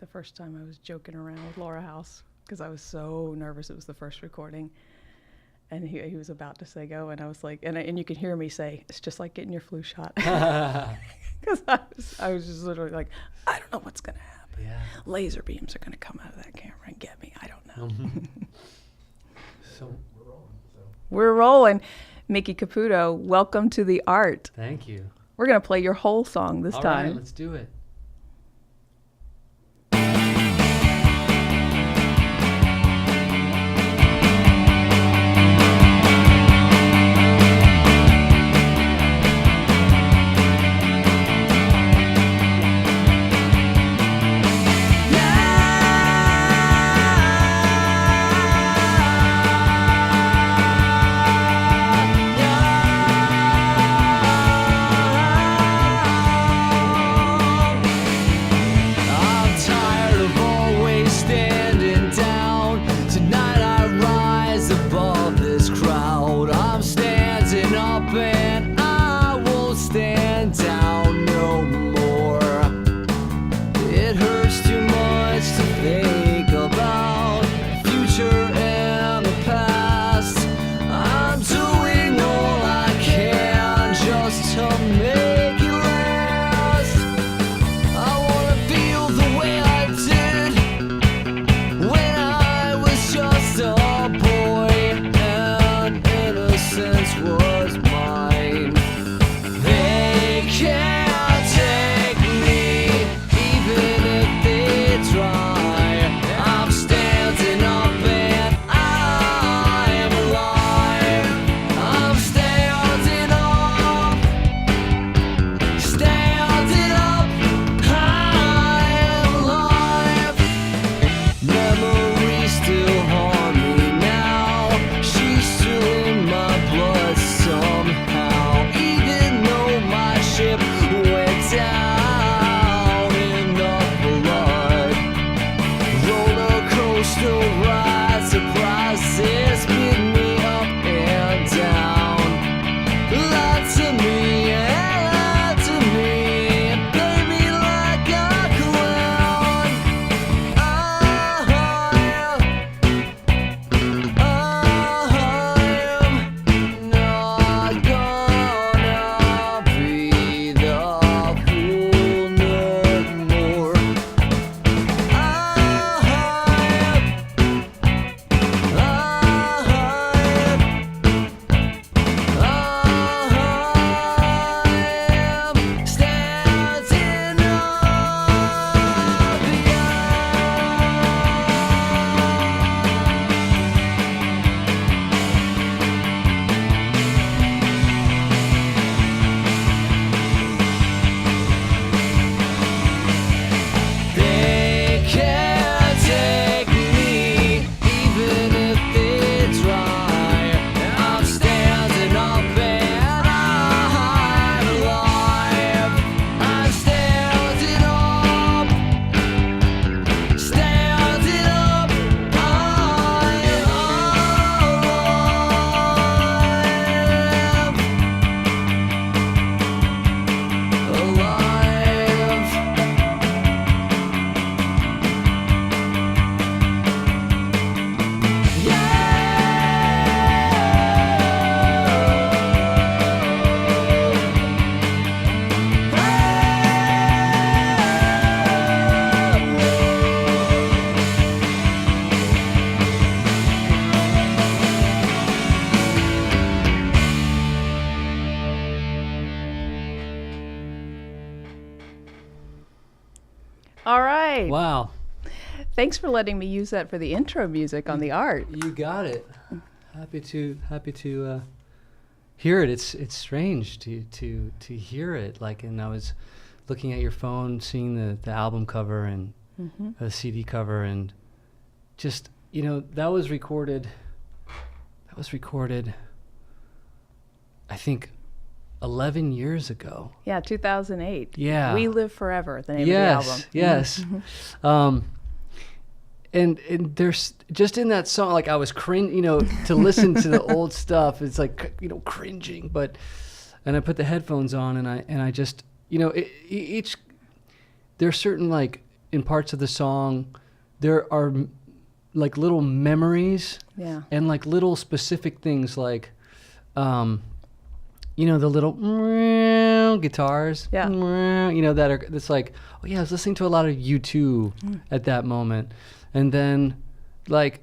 the first time I was joking around with Laura House because I was so nervous. It was the first recording. And he was about to say go, and I was like, and you could hear me say, it's just like getting your flu shot. Because I was just literally like, I don't know what's going to happen. Yeah. Laser beams are going to come out of that camera and get me. I don't know. So we're rolling. Mickey Caputo, welcome to the art. Thank you. We're going to play your whole song this time. All right, let's do it. All right. Wow. Thanks for letting me use that for the intro music on the art. You got it. Happy to hear it. It's strange to hear it. Like, and I was looking at your phone, seeing the album cover and the CD cover, and just, you know, that was recorded, I think 11 years ago. Yeah, 2008. Yeah. We Live Forever, the name of the album. Yes. And there's just in that song, like I was to listen to the old stuff, it's like, you know, cringing, and I put the headphones on and I just, you know, each, there's certain like in parts of the song, there are like little memories Yeah. and like little specific things like, the little guitars, Yeah. that's like, oh yeah, I was listening to a lot of U2 at that moment. And then like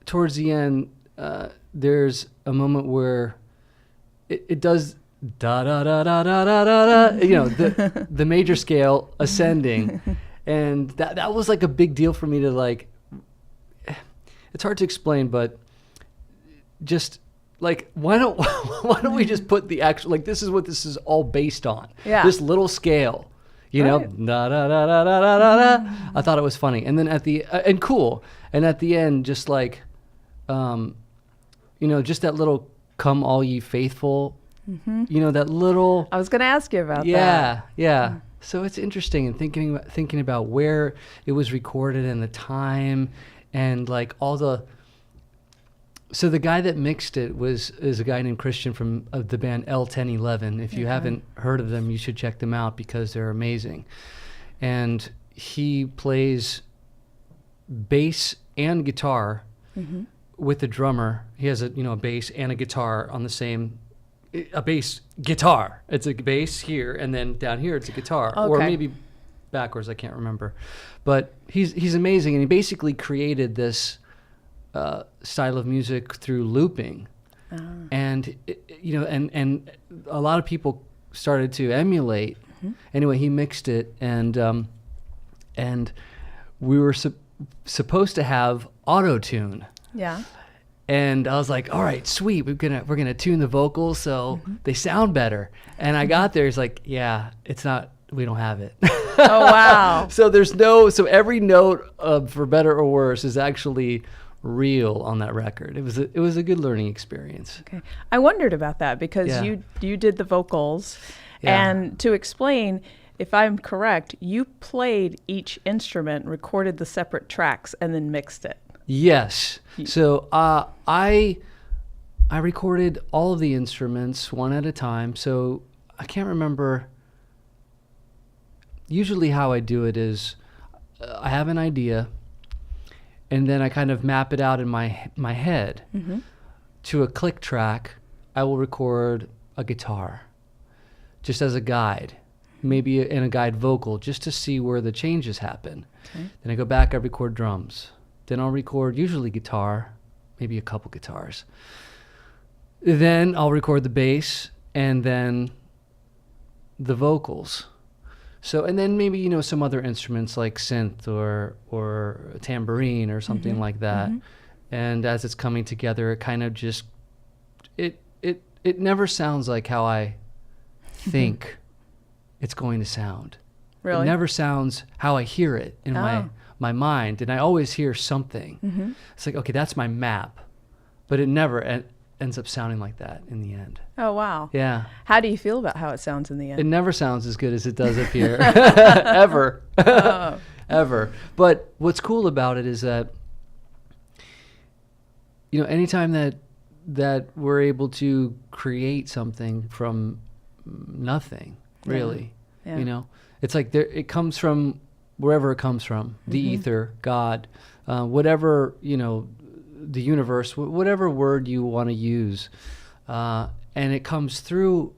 towards the end, there's a moment where it does da da da da da da da, the major scale ascending. And that was like a big deal for me to like, it's hard to explain, but just like, why don't we just put the actual, like, this is what this is all based on. Yeah. This little scale, da da da da da da da da. I thought it was funny. And then at the, and cool. And at the end, just like, just that little come all ye faithful, that little. I was going to ask you about that. Yeah. So it's interesting and thinking about where it was recorded and the time and like all the. So the guy that mixed it is a guy named Christian from the band L1011. If you haven't heard of them, you should check them out because they're amazing. And he plays bass and guitar with the drummer. He has a bass and a guitar on the same. A bass guitar. It's a bass here, and then down here it's a guitar, or maybe backwards. I can't remember, but he's amazing, and he basically created this style of music through looping, and and a lot of people started to emulate. Anyway, he mixed it, and we were supposed to have auto tune. Yeah. And I was like, all right, sweet. We're gonna tune the vocals so they sound better. And I got there. He's like, yeah, it's not. We don't have it. Oh wow. So every note for better or worse is actually real on that record. It was a good learning experience. Okay. I wondered about that because you did the vocals, and to explain, if I'm correct, you played each instrument, recorded the separate tracks, and then mixed it. Yes. So I recorded all of the instruments one at a time. So I can't remember. Usually how I do it is I have an idea, and then I kind of map it out in my head. To a click track. I will record a guitar just as a guide, maybe in a guide vocal, just to see where the changes happen. Then I go back, I record drums. Then I'll record usually guitar, maybe a couple guitars. Then I'll record the bass and then the vocals. So, and then maybe, some other instruments like synth or a tambourine or something like that. And as it's coming together, it kind of just, it never sounds like how I think it's going to sound. Really? It never sounds how I hear it in my mind, and I always hear something. It's like, okay, that's my map, but it never ends up sounding like that in the end. Oh wow. Yeah. How do you feel about how it sounds in the end? It never sounds as good as it does up here. Ever. Ever. But what's cool about it is that anytime that we're able to create something from nothing, really. It's like it comes from wherever it comes from, the ether, God, whatever, the universe, whatever word you want to use. And it comes through,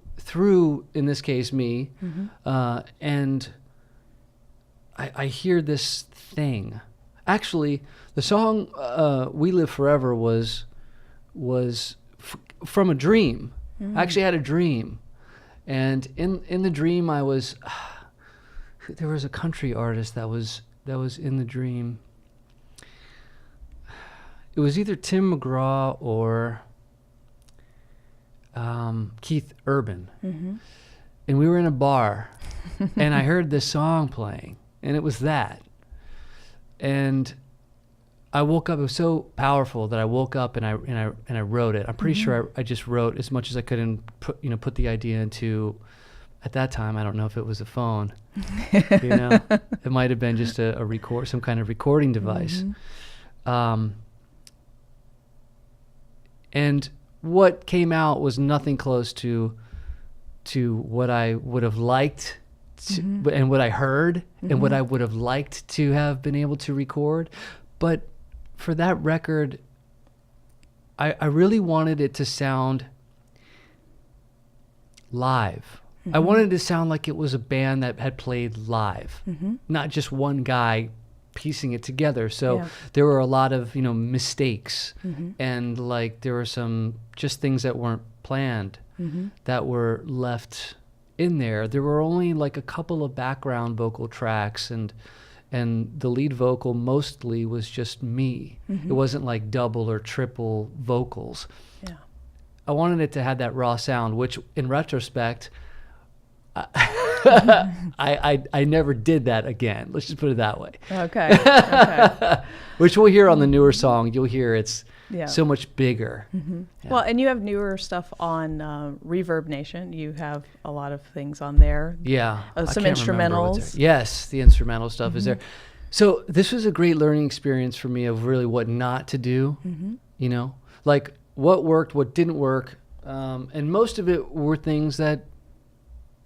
in this case, me. And I hear this thing. Actually, the song We Live Forever was from a dream. I actually had a dream. And in the dream, there was a country artist that was in the dream. It was either Tim McGraw or Keith Urban. And we were in a bar, and I heard this song playing, and it was that. And I woke up. It was so powerful that I woke up and I wrote it. I'm pretty sure I just wrote as much as I could and put the idea into. At that time, I don't know if it was a phone. It might have been just some kind of recording device. And what came out was nothing close to what I would have liked and what I heard and what I would have liked to have been able to record. But for that record, I really wanted it to sound live. I wanted it to sound like it was a band that had played live, not just one guy piecing it together. So there were a lot of, mistakes, and like there were some just things that weren't planned that were left in there. There were only like a couple of background vocal tracks, and the lead vocal mostly was just me. It wasn't like double or triple vocals. Yeah. I wanted it to have that raw sound, which in retrospect, I never did that again. Let's just put it that way. Okay. Okay. Which we'll hear on the newer song. You'll hear it's Yeah. so much bigger. Yeah. Well, and you have newer stuff on Reverb Nation. You have a lot of things on there. Yeah. Some I can't remember what's instrumentals. there. Yes, the instrumental stuff is there. So this was a great learning experience for me of really what not to do, like what worked, what didn't work. And most of it were things that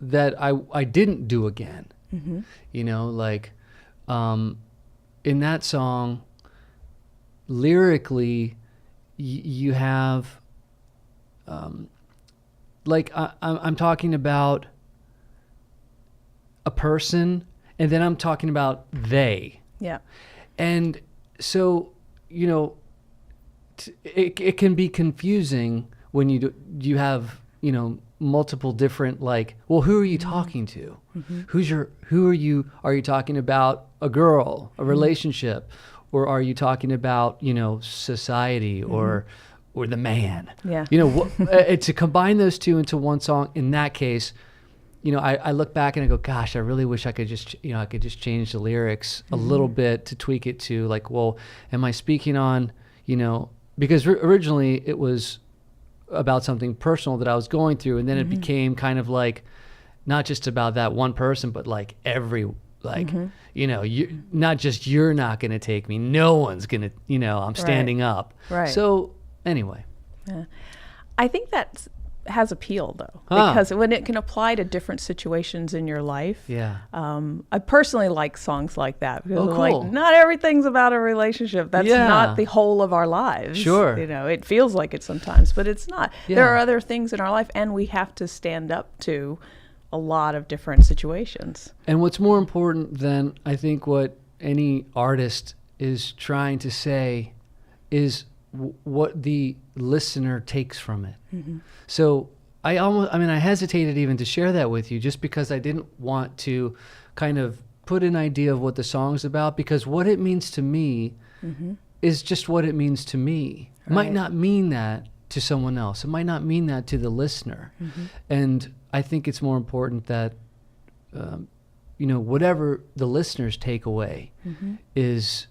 I didn't do again. Like in that song, lyrically, you have like I'm talking about a person, and then I'm talking about they. Yeah. And so, it can be confusing when you have, multiple different, like, well, who are you talking to? Who are you talking about a girl, a relationship, or are you talking about, society or the man? Yeah. To combine those two into one song, in that case, I look back and I go, gosh, I really wish I could just, change the lyrics a little bit to tweak it to like, well, am I speaking on, because originally it was about something personal that I was going through, and then it became kind of like not just about that one person, but like you not just you're not going to take me, no one's going to, I'm standing up. Right. So anyway. Yeah. I think that has appeal though, because when it can apply to different situations in your life. Yeah. I personally like songs like that because cool. like not everything's about a relationship. That's not the whole of our lives. Sure. It feels like it sometimes, but it's not. Yeah. There are other things in our life, and we have to stand up to a lot of different situations. And what's more important than I think what any artist is trying to say is what the listener takes from it. So I hesitated even to share that with you just because I didn't want to kind of put an idea of what the song's about, because what it means to me is just what it means to me. It might not mean that to someone else. It might not mean that to the listener. And I think it's more important that, whatever the listeners take away is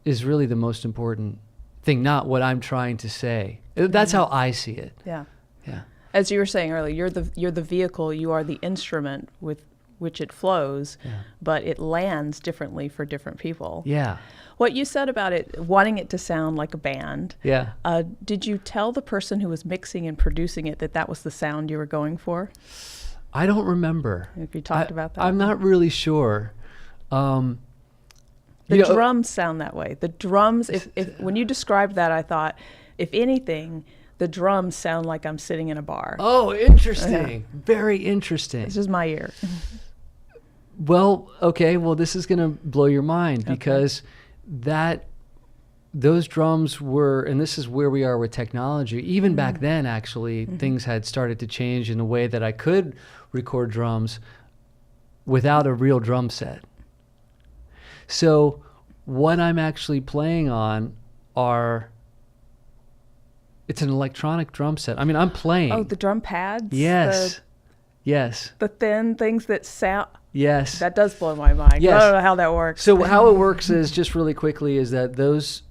really the most important thing, not what I'm trying to say. That's how I see it. Yeah. Yeah. As you were saying earlier, you're the vehicle, you are the instrument with which it flows, but it lands differently for different people. Yeah. What you said about it, wanting it to sound like a band. Yeah. Did you tell the person who was mixing and producing it that was the sound you were going for? I don't remember. If you talked about that. I'm not really sure. The drums sound that way. The drums, if when you described that, I thought, if anything, the drums sound like I'm sitting in a bar. Oh, interesting. Very interesting. It's just my ear. Well, okay. Well, this is going to blow your mind because those drums were, and this is where we are with technology. Even back then, actually, things had started to change in a way that I could record drums without a real drum set. So what I'm actually playing on it's an electronic drum set. I mean, I'm playing. Oh, the drum pads? Yes. Yes. The thin things that sound. Yes. That does blow my mind. Yes. I don't know how that works. So how it works is, just really quickly, is that those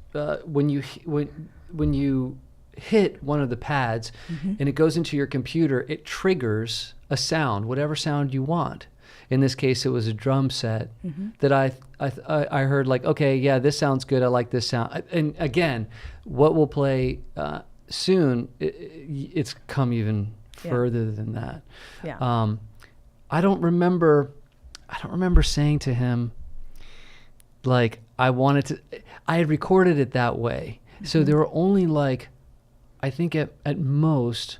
when you hit one of the pads and it goes into your computer, it triggers a sound, whatever sound you want. In this case, it was a drum set that I heard, like, okay, yeah, this sounds good. I like this sound. And again, what we'll play soon, it's come even further than that. Yeah. I don't remember I don't remember saying to him, like, I had recorded it that way. Mm-hmm. So there were only like, I think at most,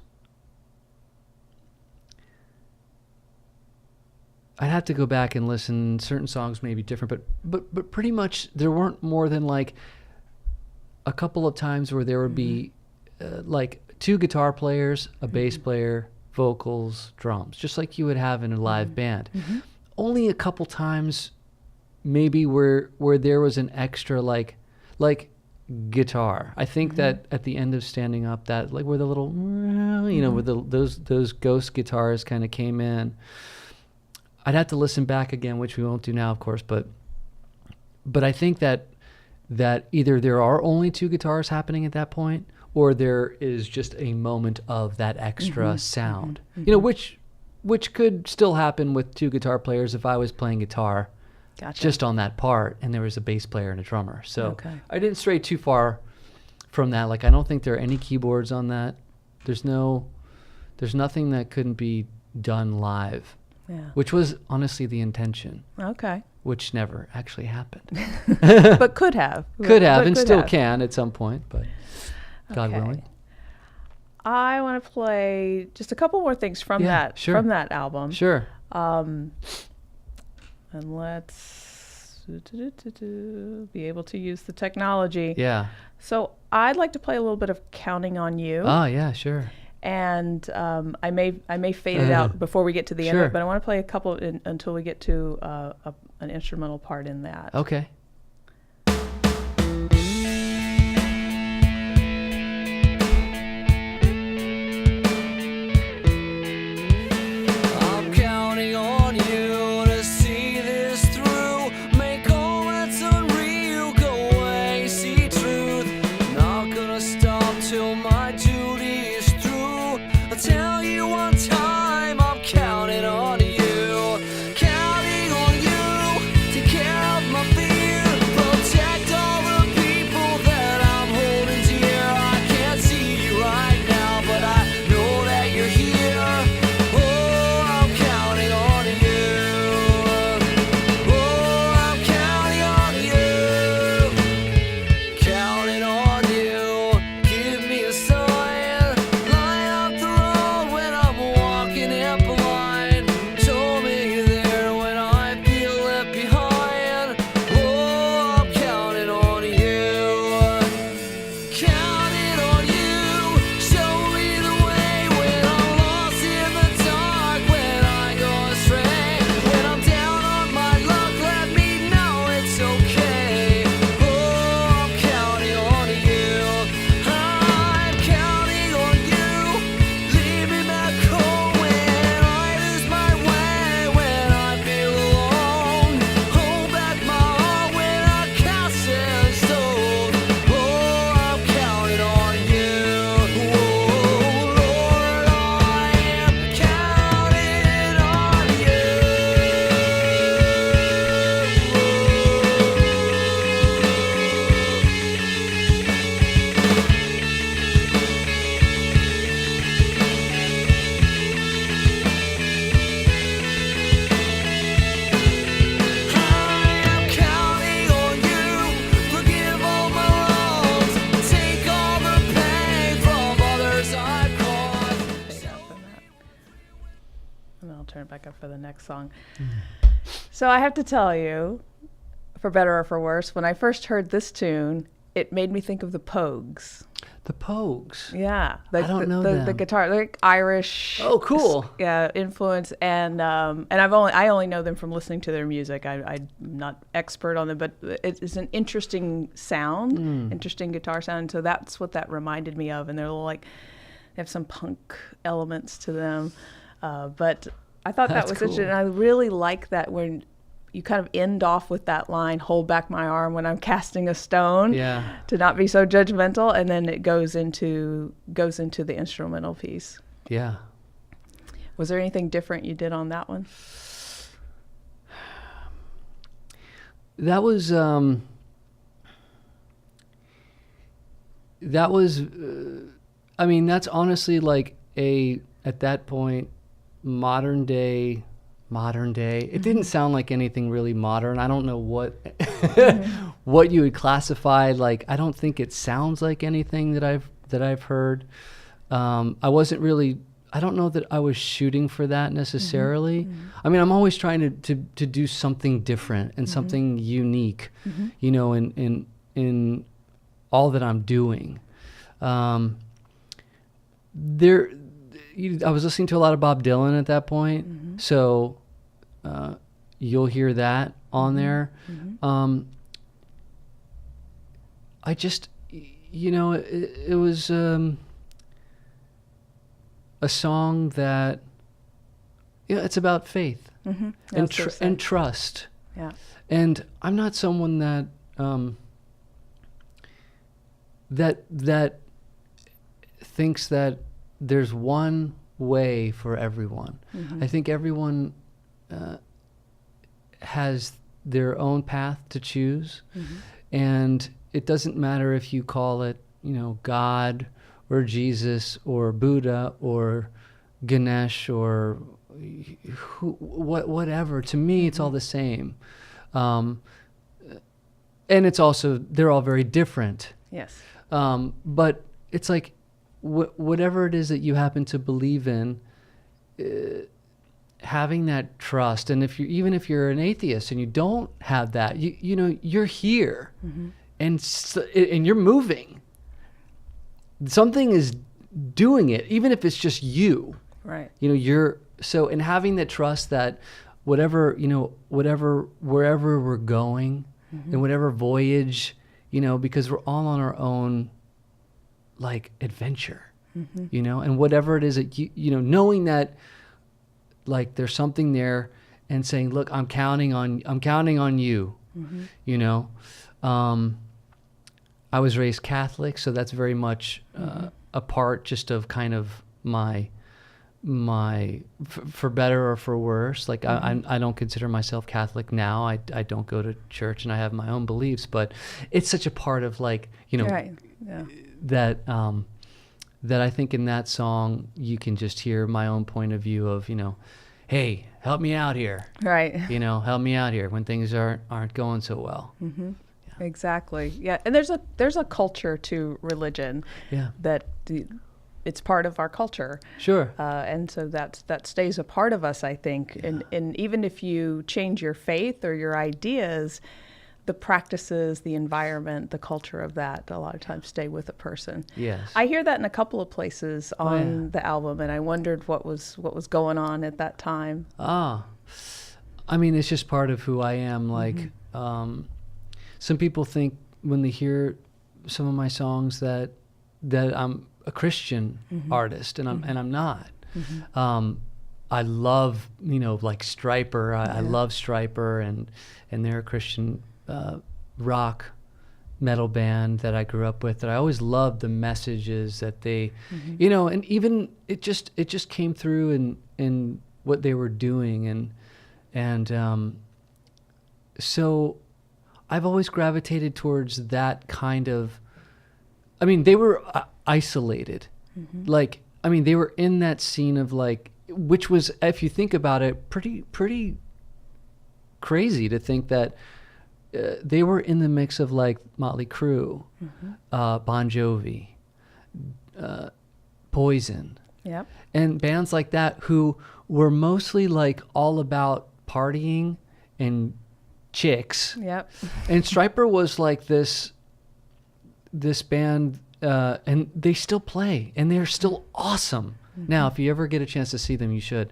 I'd have to go back and listen. Certain songs may be different, but pretty much there weren't more than like a couple of times where there would be like 2 guitar players, a bass player, vocals, drums, just like you would have in a live band. Mm-hmm. Only a couple times maybe where there was an extra like guitar. I think that at the end of Standing Up, that like where the little, where those ghost guitars kind of came in. I'd have to listen back again, which we won't do now, of course, but I think that either there are only 2 guitars happening at that point, or there is just a moment of that extra sound. Mm-hmm. Which could still happen with 2 guitar players if I was playing guitar. Gotcha. Just on that part, and there was a bass player and a drummer. So I didn't stray too far from that. Like, I don't think there are any keyboards on that. There's nothing that couldn't be done live. Yeah. Which was honestly the intention. Okay. Which never actually happened. But could have. And still can at some point, but God willing. I want to play just a couple more things from that album. Sure. And let's be able to use the technology. Yeah. So I'd like to play a little bit of Counting on You. Oh, yeah, sure. And I may fade it out before we get to the end of it, but I want to play a couple until we get to an instrumental part in that. Okay. For the next song. So I have to tell you, for better or for worse, when I first heard this tune, it made me think of the Pogues. The Pogues? Yeah. I don't know them. The guitar, like Irish. Oh, cool. Influence, and I only know them from listening to their music. I'm not expert on them, but it's an interesting sound, interesting guitar sound. And so that's what that reminded me of. And they're like, they have some punk elements to them, but I thought that was cool. Interesting, and I really like that when you kind of end off with that line, "Hold back my arm when I'm casting a stone," to not be so judgmental, and then it goes into the instrumental piece. Yeah. Was there anything different you did on that one? That was I mean, that's honestly like at that point, modern day modern day. It didn't sound like anything really modern. I don't know what what you would classify. Like, I don't think it sounds like anything that I've heard. I don't know that I was shooting for that necessarily. I mean, I'm always trying to do something different and something unique, you know, in all that I'm doing. I was listening to a lot of Bob Dylan at that point, so you'll hear that on there. I just, you know, it was a song that, yeah, it's about faith and trust. Yeah. And I'm not someone that that thinks that there's one way for everyone. I think everyone has their own path to choose, and it doesn't matter if you call it, you know, God or Jesus or Buddha or Ganesh or whatever. To me, it's all the same. And it's also, they're all very different. Yes. But it's like, whatever it is that you happen to believe in, having that trust. And even if you're an atheist and you don't have that, you know, you're here and you're moving. Something is doing it, even if it's just you. Right. You know, and having that trust that wherever we're going and whatever voyage, you know, because we're all on our own, like, adventure, you know, and whatever it is that you know, knowing that, like, there's something there and saying, look, I'm counting on you, you know. I was raised Catholic, so that's very much a part just of kind of my for better or for worse. Like, I don't consider myself Catholic now. I don't go to church and I have my own beliefs, but it's such a part of, like, you know, Right. Yeah. that I think in that song you can just hear my own point of view of, you know, hey, help me out here. Right. You know, help me out here when things aren't going so well. Exactly. Yeah. And there's a culture to religion. Yeah. That it's part of our culture. Sure. And so that stays a part of us, I think. Yeah. And even if you change your faith or your ideas, the practices, the environment, the culture of that a lot of times stay with a person. Yes. I hear that in a couple of places on the album, and I wondered what was going on at that time. I mean, it's just part of who I am. Like, some people think when they hear some of my songs that I'm a Christian artist, and I'm not. I love, you know, like Striper. I love Striper, and they're a Christian rock metal band that I grew up with. That I always loved the messages that they, you know, and even it just came through in what they were doing, and so I've always gravitated towards that kind of. I mean, they were isolated. Like, I mean, they were in that scene of, like, which was, if you think about it, pretty crazy to think that they were in the mix of, like, Motley Crue, Bon Jovi, Poison, and bands like that who were mostly, like, all about partying and chicks. And Striper was like this band, and they still play, and they're still awesome. Now, if you ever get a chance to see them, you should.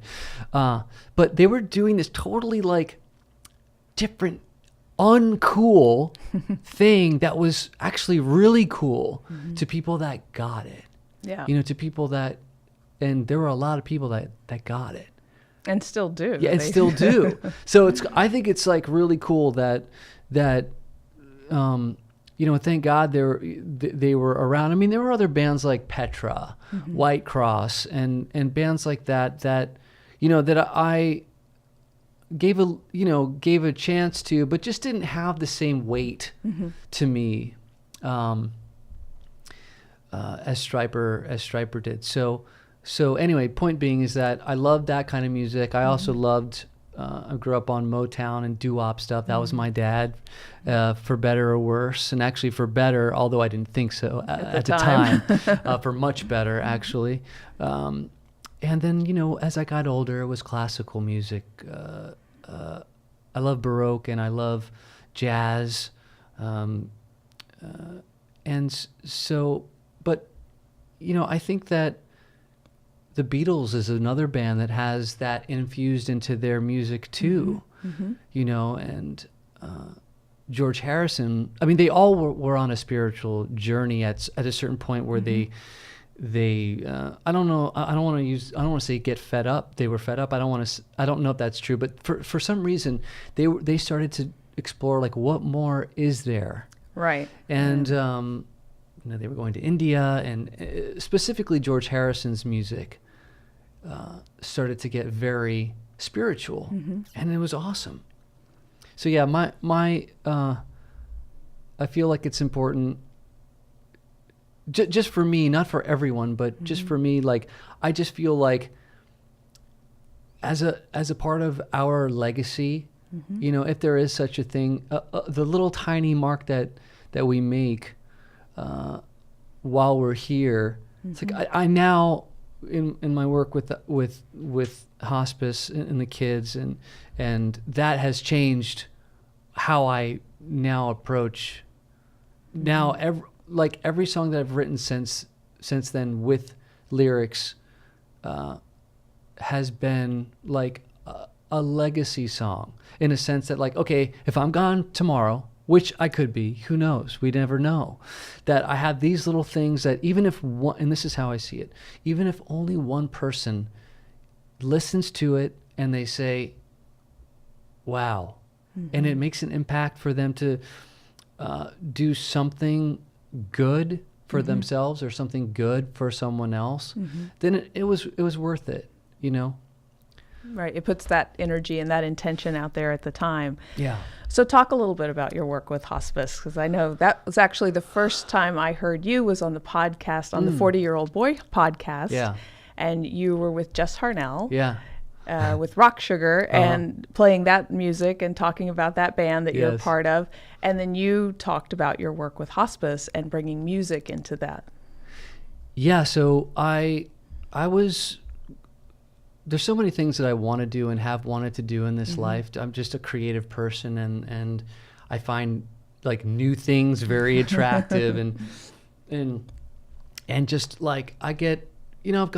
But they were doing this totally, like, different, uncool thing that was actually really cool to people that got it. Yeah. You know, to people that, and there were a lot of people that got it. And still do. Yeah, and still do. So I think it's, like, really cool that you know, thank God they were around. I mean, there were other bands like Petra, White Cross, and bands like that, you know, that I gave a chance to, but just didn't have the same weight to me as Striper did. So anyway, point being is that I loved that kind of music. I also loved I grew up on Motown and doo-wop stuff. That was my dad, for better or worse. And actually for better, although I didn't think so at the time, for much better, actually. And then, you know, as I got older, it was classical music. I love Baroque and I love jazz. And so, but, you know, I think that the Beatles is another band that has that infused into their music too, you know, and George Harrison, I mean, they all were on a spiritual journey at a certain point where they I don't know, I don't want to say get fed up. They were fed up. I don't know if that's true, but for some reason they started to explore like what more is there. Right. And, you know, they were going to India, and specifically George Harrison's music started to get very spiritual, and it was awesome. So yeah, I feel like it's important, just for me, not for everyone, but just for me. Like, I just feel like as a part of our legacy, you know, if there is such a thing, the little tiny mark that we make while we're here. It's like I now in my work with hospice and the kids, and that has changed how I now approach now every song that I've written since then with lyrics has been like a legacy song, in a sense that, like, okay, if I'm gone tomorrow, which I could be, who knows? We never know. That I have these little things that even if one, and this is how I see it, even if only one person listens to it and they say, wow, and it makes an impact for them to do something good for themselves or something good for someone else, then it was worth it, you know? Right. It puts that energy and that intention out there at the time. Yeah. So talk a little bit about your work with hospice, because I know that was actually the first time I heard you was on the podcast, on the 40-Year-Old Boy podcast. Yeah. And you were with Jess Harnell. Yeah. With Rock Sugar and playing that music and talking about that band that you're a part of. And then you talked about your work with hospice and bringing music into that. Yeah. So I was, there's so many things that I want to do and have wanted to do in this life. I'm just a creative person, and I find like new things very attractive and just like I get, you know,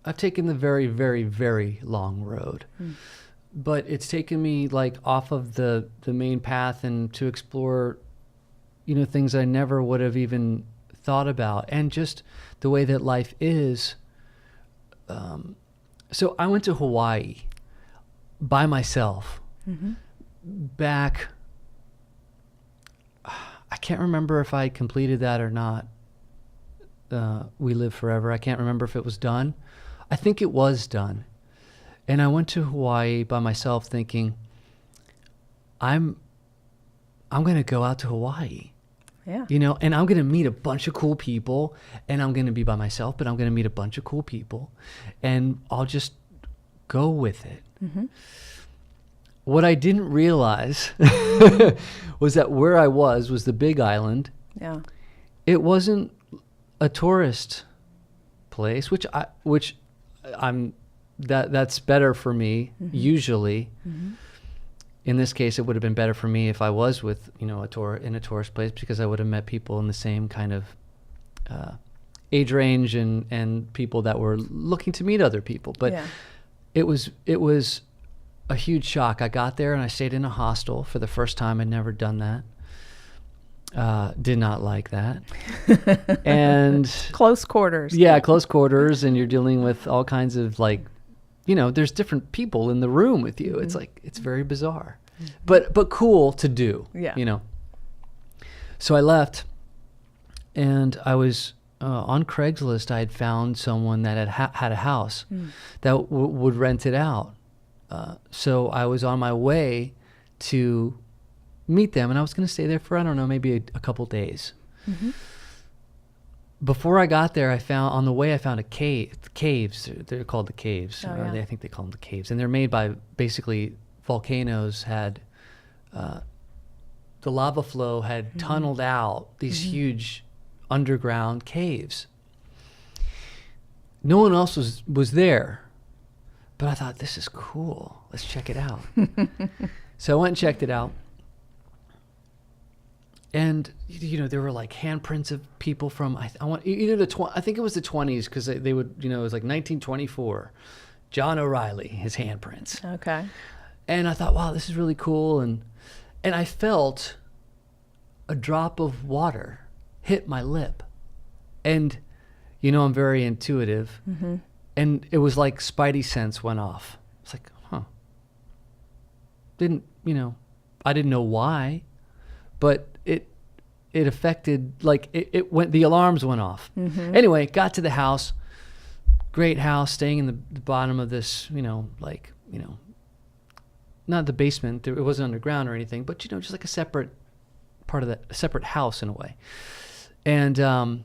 I've taken the very, very, very long road, but it's taken me like off of the main path and to explore, you know, things I never would have even thought about, and just the way that life is. So I went to Hawaii by myself back, I can't remember if I completed that or not. We Live Forever. I can't remember if it was done. I think it was done. And I went to Hawaii by myself thinking, I'm going to go out to Hawaii. Yeah. You know, and I'm going to meet a bunch of cool people, and I'm going to be by myself, but I'm going to meet a bunch of cool people, and I'll just go with it. What I didn't realize was that where I was the Big Island. Yeah. It wasn't a tourist place, that's better for me usually. In this case, it would have been better for me if I was with, you know, in a tourist place, because I would have met people in the same kind of age range and people that were looking to meet other people. But it was a huge shock. I got there and I stayed in a hostel for the first time. I'd never done that. Did not like that. And close quarters. Yeah, close quarters, and you're dealing with all kinds of, like, you know, there's different people in the room with you. It's like, it's very bizarre, but cool to do, you know? So I left, and I was on Craigslist. I had found someone that had a house that would rent it out. So I was on my way to meet them, and I was going to stay there for, I don't know, maybe a couple days. before I got there, I found a caves. They're called the caves. Oh, yeah. I think they call them the caves. And they're made by basically volcanoes had, the lava flow had tunneled out these huge underground caves. No one else was there, but I thought, this is cool. Let's check it out. So I went and checked it out. And, there were like handprints of people from, I think it was the 20s, because they would, it was like 1924, John O'Reilly, his handprints. Okay. And I thought, wow, this is really cool. And I felt a drop of water hit my lip. And, I'm very intuitive. Mm-hmm. And it was like Spidey sense went off. It's like, I didn't know why, but it affected, like it went, the alarms went off. Mm-hmm. Anyway, got to the house, great house, staying in the bottom of this, not the basement, it wasn't underground or anything, but just like a separate part of a separate house in a way. And the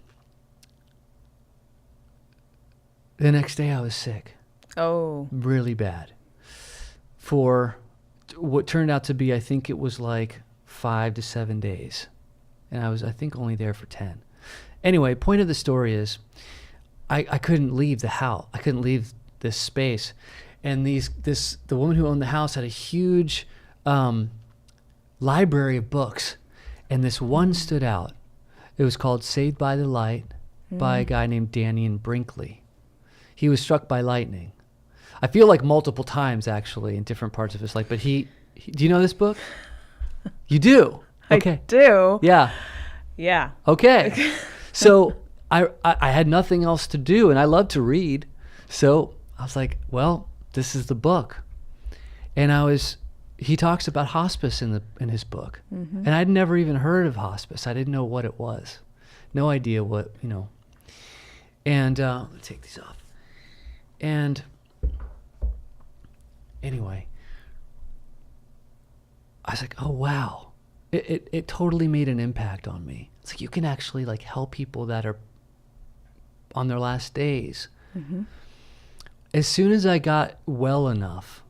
next day I was sick. Oh. Really bad. For what turned out to be, I think it was like 5 to 7 days. And I was, I think, only there for 10. Anyway, point of the story is I couldn't leave the house. I couldn't leave this space. And the woman who owned the house had a huge library of books. And this one stood out. It was called Saved by the Light by a guy named Daniel Brinkley. He was struck by lightning. I feel like multiple times, actually, in different parts of his life. But he do you know this book? You do? Okay. I do. Yeah. Yeah. Okay. So I had nothing else to do, and I love to read. So I was like, well, this is the book. And he talks about hospice in his book. Mm-hmm. And I'd never even heard of hospice. I didn't know what it was. No idea what, And let me take these off. And anyway, I was like, oh, wow. It totally made an impact on me. It's like you can actually like help people that are on their last days. Mm-hmm. As soon as I got well enough,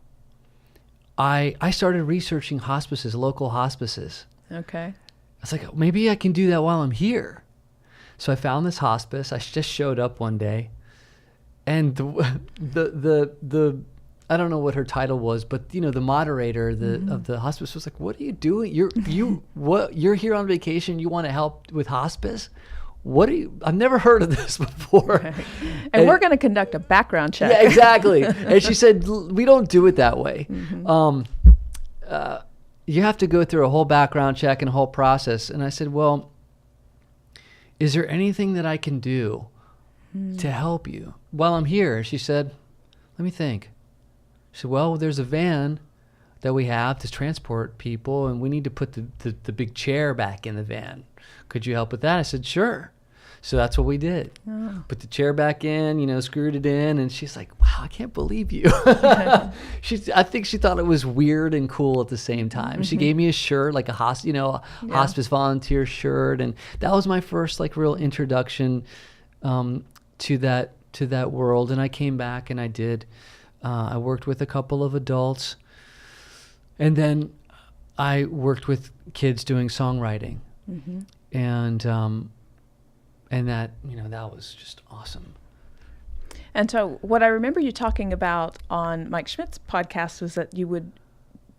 I started researching hospices, local hospices. Okay. I was like, maybe I can do that while I'm here. So I found this hospice. I just showed up one day, and the I don't know what her title was, but the moderator of the hospice was like, "What are you doing? You're here on vacation. You want to help with hospice? I've never heard of this before." Right. And we're going to conduct a background check. Yeah, exactly. And she said, "We don't do it that way. Mm-hmm. You have to go through a whole background check and a whole process." And I said, "Well, is there anything that I can do to help you while I'm here?" She said, "Let me think." She said, "Well, there's a van that we have to transport people, and we need to put the big chair back in the van. Could you help with that?" I said, "Sure." So that's what we did. Oh. Put the chair back in, screwed it in, and she's like, "Wow, I can't believe you." I think she thought it was weird and cool at the same time. Mm-hmm. She gave me a shirt, like a hospice volunteer shirt, and that was my first like real introduction to that world. And I came back and I did. I worked with a couple of adults, and then I worked with kids doing songwriting, mm-hmm. and that that was just awesome. And so, what I remember you talking about on Mike Schmidt's podcast was that you would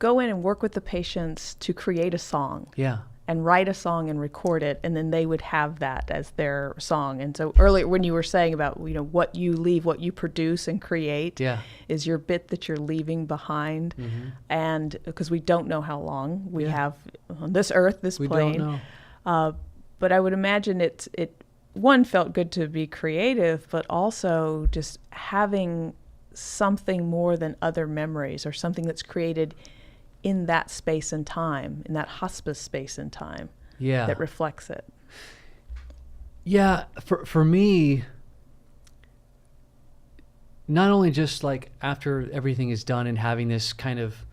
go in and work with the patients to create a song. Yeah. And write a song and record it, and then they would have that as their song. And so earlier when you were saying about what you leave, what you produce and create, is your bit that you're leaving behind. Mm-hmm. And because we don't know how long we have on this earth, this plane. We don't know. But I would imagine it one felt good to be creative, but also just having something more than other memories, or something that's created in that space and time, in that hospice space and time, that reflects it. Yeah, for me, not only just like after everything is done and having this kind of,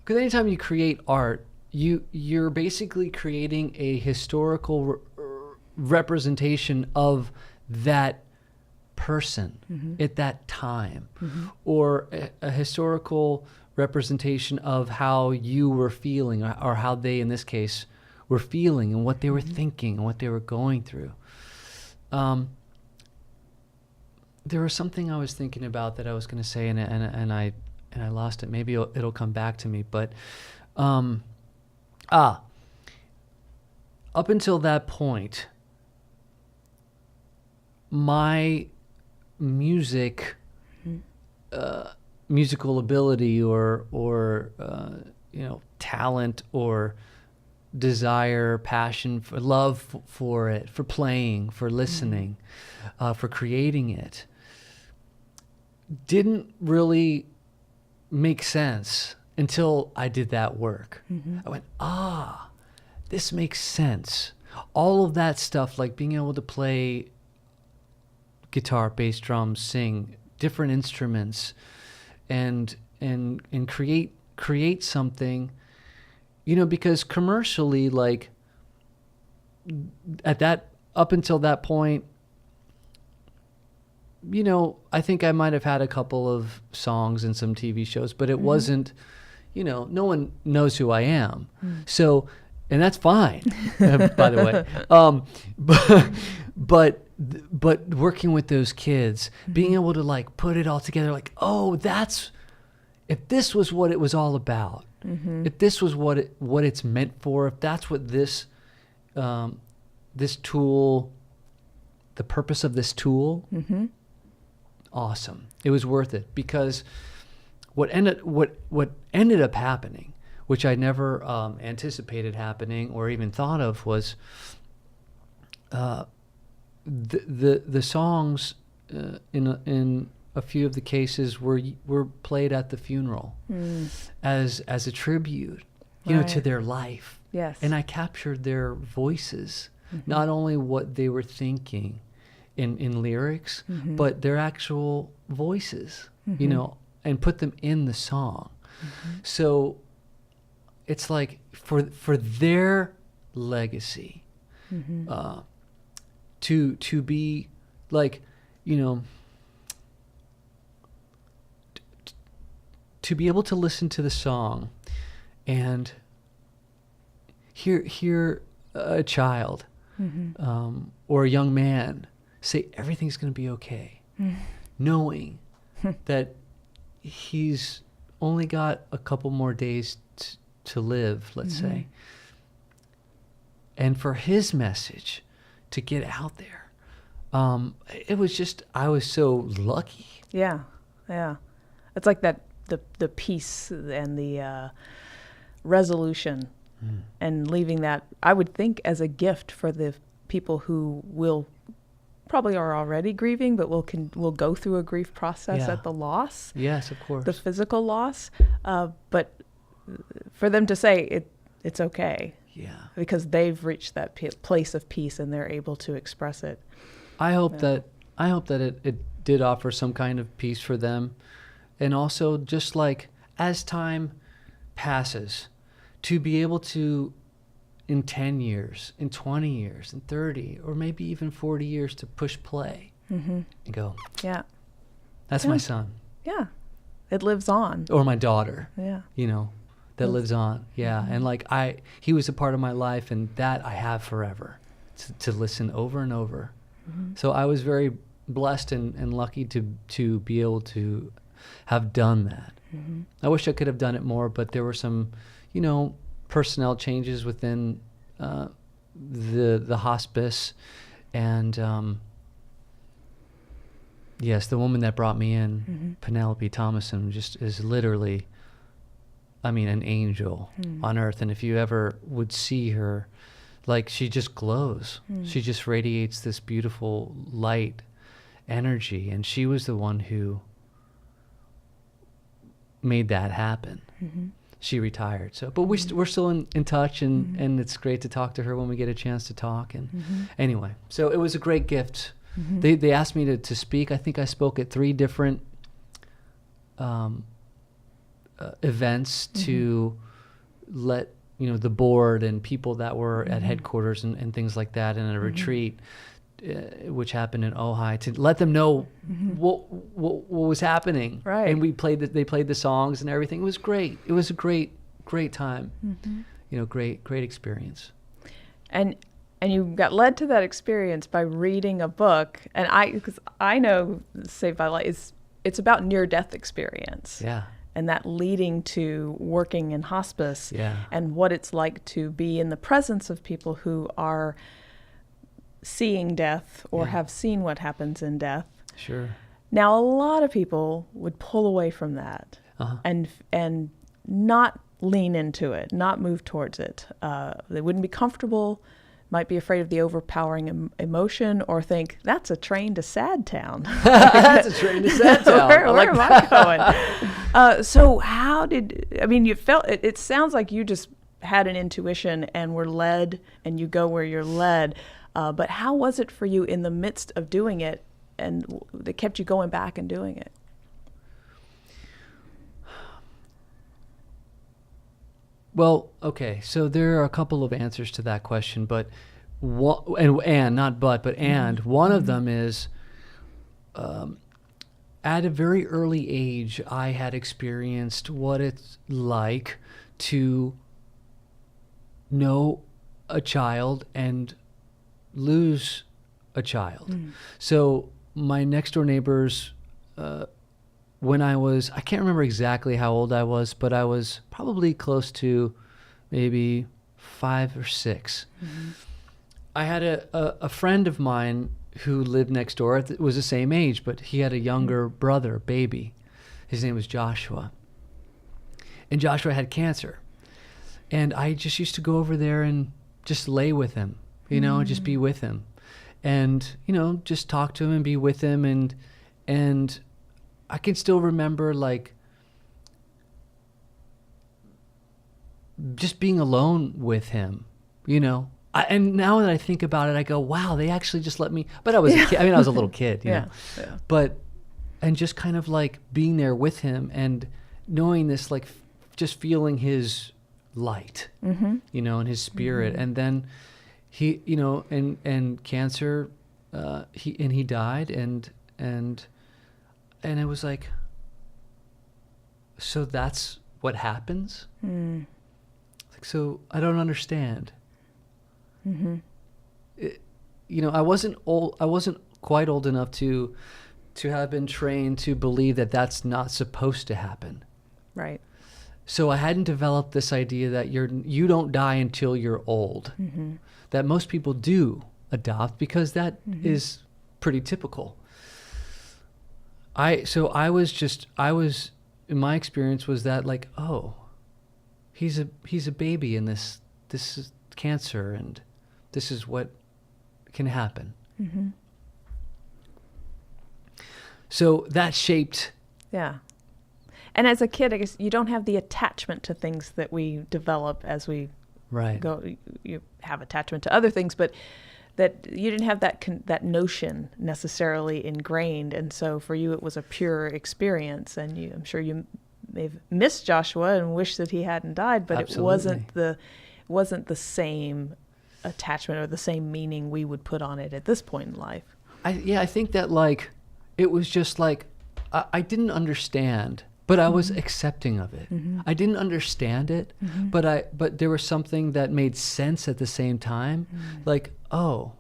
because anytime you create art, you're basically creating a historical representation of that person at that time, or a historical representation of how you were feeling, or how they, in this case, were feeling, and what they were thinking, and what they were going through. There was something I was thinking about that I was going to say, and I lost it. Maybe it'll come back to me. But up until that point, my musical ability, or talent, or desire, passion, for love for it, for playing, for listening, for creating it, didn't really make sense until I did that work. I went, this makes sense. All of that stuff, like being able to play guitar, bass, drums, sing different instruments, and create something, because commercially, like up until that point, I think I might have had a couple of songs and some TV shows, but it wasn't, no one knows who I am. So, and that's fine, by the way. But working with those kids, being able to like put it all together, like, if this was what it was all about, if this was what it's meant for, if that's what this tool, the purpose of this tool, awesome. It was worth it, because what ended up happening, which I never anticipated happening or even thought of, was the songs in a few of the cases were played at the funeral as a tribute, to their life. Yes. And I captured their voices, not only what they were thinking in lyrics, but their actual voices, and put them in the song. So it's like for their legacy, to be like, to be able to listen to the song and hear a child or a young man say everything's going to be okay, knowing that he's only got a couple more days to live, let's say, and for his message to get out there. It was just, I was so lucky. Yeah. It's like that, the peace and the resolution, and leaving that, I would think, as a gift for the people who probably are already grieving, but will go through a grief process at the loss. Yes, of course. The physical loss. But for them to say it's okay. Yeah. Because they've reached that place of peace and they're able to express it. I hope that it did offer some kind of peace for them. And also, just like as time passes, to be able to, in 10 years, in 20 years, in 30, or maybe even 40 years, to push play and go, that's my son. Yeah. It lives on. Or my daughter. Yeah. That lives on. Yeah. And like he was a part of my life, and that I have forever to listen over and over. So I was very blessed and lucky to be able to have done that. I wish I could have done it more, but there were some, personnel changes within the hospice, and yes, the woman that brought me in, Penelope Thomason, just is literally, an angel on earth. And if you ever would see her, like, she just glows. She just radiates this beautiful light energy, and she was the one who made that happen. She retired, but we're still in touch, and it's great to talk to her when we get a chance to talk. And anyway, so it was a great gift. They asked me to speak. I think I spoke at 3 different events to let the board and people that were at headquarters and things like that, and a retreat, which happened in Ojai, to let them know what was happening. Right. And they played the songs and everything. It was great. It was a great time. Great experience. And you got led to that experience by reading a book, and because I know Saved by Light it's about near-death experience. Yeah. And that leading to working in hospice, Yeah. and what it's like to be in the presence of people who are seeing death or have seen what happens in death. Sure. Now, a lot of people would pull away from that and not lean into it, not move towards it. They wouldn't be comfortable, might be afraid of the overpowering emotion, or think, that's a train to Sad Town. That's a train to Sad Town. Where am I going? So how you felt, it sounds like you just had an intuition and were led, and you go where you're led. But how was it for you in the midst of doing it, and that kept you going back and doing it? Well, okay, so there are a couple of answers to that question, but one of them is, at a very early age, I had experienced what it's like to know a child and lose a child. So my next door neighbors, when I can't remember exactly how old I was, but I was probably close to maybe 5 or 6. I had a friend of mine who lived next door. It was the same age, but he had a younger brother, baby. His name was Joshua. And Joshua had cancer. And I just used to go over there and just lay with him, and just be with him. And, just talk to him and be with him. And I can still remember, like, just being alone with him, and now that I think about it, I go, wow, they actually just let me, but I was a kid. I was a little kid, know. But, and just kind of like being there with him and knowing this, like, just feeling his light, and his spirit. And then he, and cancer, he died, and it was like, so that's what happens? Like, so I don't understand. I wasn't quite old enough to have been trained to believe that that's not supposed to happen. Right. So I hadn't developed this idea that you don't die until you're old. That most people do adopt, because that is pretty typical. I was in my experience was that, like, oh, he's a baby, and this is cancer, and this is what can happen. So that shaped. Yeah. And as a kid, I guess you don't have the attachment to things that we develop as we go. You have attachment to other things, but that you didn't have that notion necessarily ingrained. And so for you, it was a pure experience. And I'm sure you may have missed Joshua and wished that he hadn't died, but Absolutely. it wasn't the same attachment or the same meaning we would put on it at this point in life. I think that, like, it was just like, I didn't understand, but I was accepting of it. I didn't understand it, but there was something that made sense at the same time. Like, oh,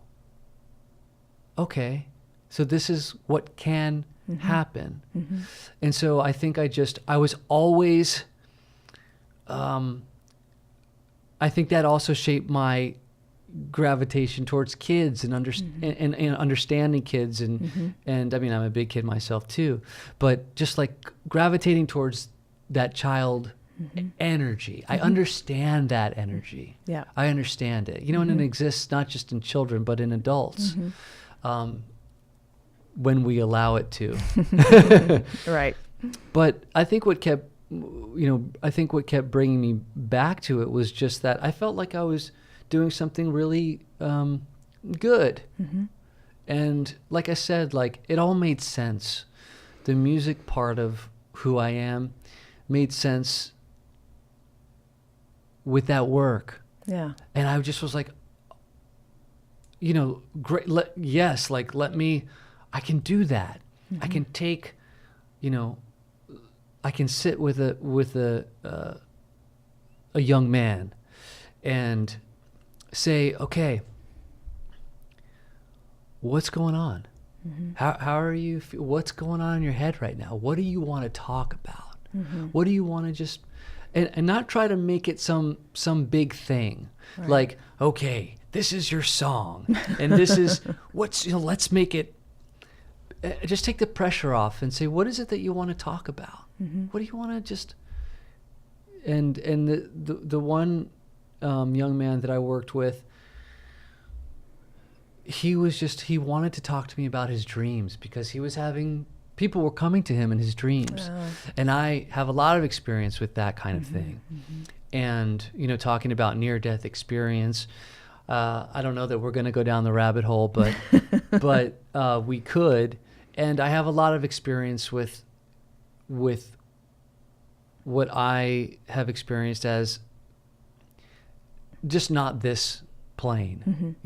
okay, so this is what can happen. And so I think I was always, I think that also shaped my gravitation towards kids and understanding kids and I'm a big kid myself too, but just like gravitating towards that child energy. I understand that energy. Yeah. I understand it. And it exists not just in children but in adults. When we allow it to. Right. But I think what kept bringing me back to it was just that I felt like I was doing something really good. And like I said, like, it all made sense. The music part of who I am made sense with that work. Yeah. And I just was like, great. Yes. Like, I can do that. I can take, I can sit with a young man and say, okay, what's going on? How are you? What's going on in your head right now? What do you want to talk about? What do you want to just, and not try to make it some big thing. Right. Like, okay, this is your song, and this is let's make it. Just take the pressure off and say, what is it that you want to talk about? What do you want to just? And the one young man that I worked with, he wanted to talk to me about his dreams because he was people were coming to him in his dreams. And I have a lot of experience with that kind of thing. And, talking about near-death experience, I don't know that we're going to go down the rabbit hole, but we could. And I have a lot of experience with what I have experienced as just not this plane,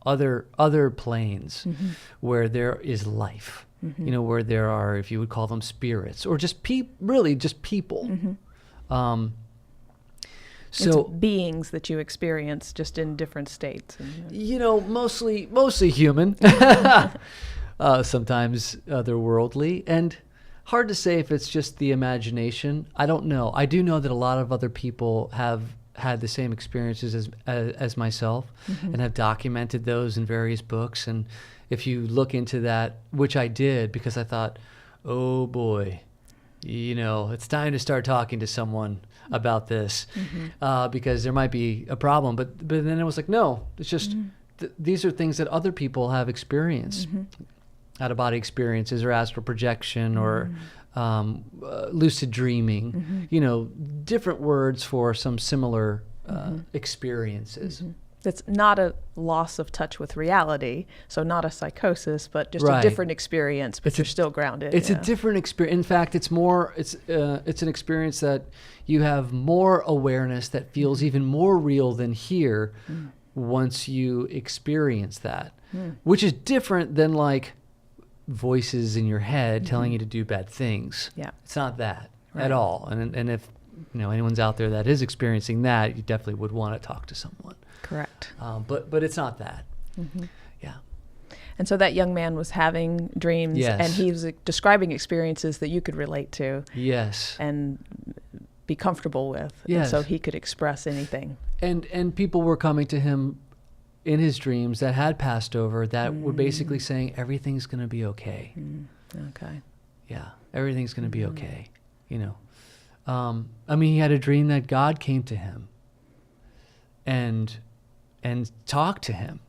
other planes where there is life, where there are, if you would call them spirits, or just really just people. So it's beings that you experience just in different states. Mostly human, sometimes otherworldly, and hard to say if it's just the imagination. I don't know. I do know that a lot of other people have had the same experiences as myself, and have documented those in various books. And if you look into that, which I did because I thought, oh boy, it's time to start talking to someone about this, because there might be a problem. But then it was like, no, it's just these are things that other people have experienced, out-of-body experiences, or astral projection, or lucid dreaming, different words for some similar experiences. It's not a loss of touch with reality, so not a psychosis, but just a different experience, but you're still grounded. It's a different experience. In fact, it's an experience that you have more awareness that feels even more real than here once you experience that, which is different than like voices in your head telling you to do bad things. Yeah, it's not that at all. And if anyone's out there that is experiencing that, you definitely would want to talk to someone. Correct. But it's not that. Yeah. And so that young man was having dreams, and he was describing experiences that you could relate to. Yes. And be comfortable with. Yes. And so he could express anything. And people were coming to him in his dreams that had passed over that were basically saying everything's going to be okay. Okay. Yeah, everything's going to be okay. He had a dream that God came to him and talked to him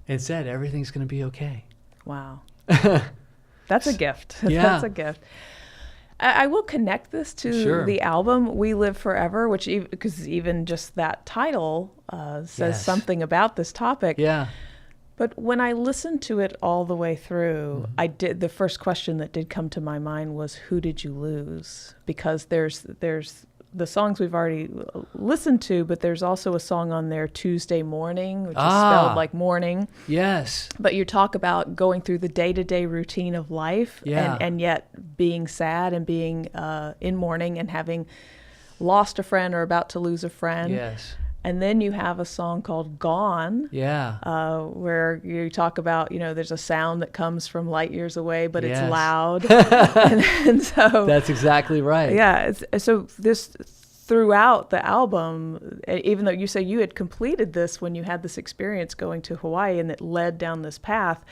and said everything's going to be okay. Wow. That's a gift. Yeah. That's a gift. I will connect this to the album We Live Forever, which because even just that title says something about this topic. Yeah. But when I listened to it all the way through, the first question that did come to my mind was, who did you lose? Because there's the songs we've already listened to, but there's also a song on there, Tuesday Morning, which is spelled like morning. Yes. But you talk about going through the day-to-day routine of life, and yet being sad and being in mourning and having lost a friend or about to lose a friend. Yes. And then you have a song called Gone, where you talk about, there's a sound that comes from light years away, but it's loud. and so that's exactly right. Yeah. So this throughout the album, even though you say you had completed this when you had this experience going to Hawaii and it led down this path,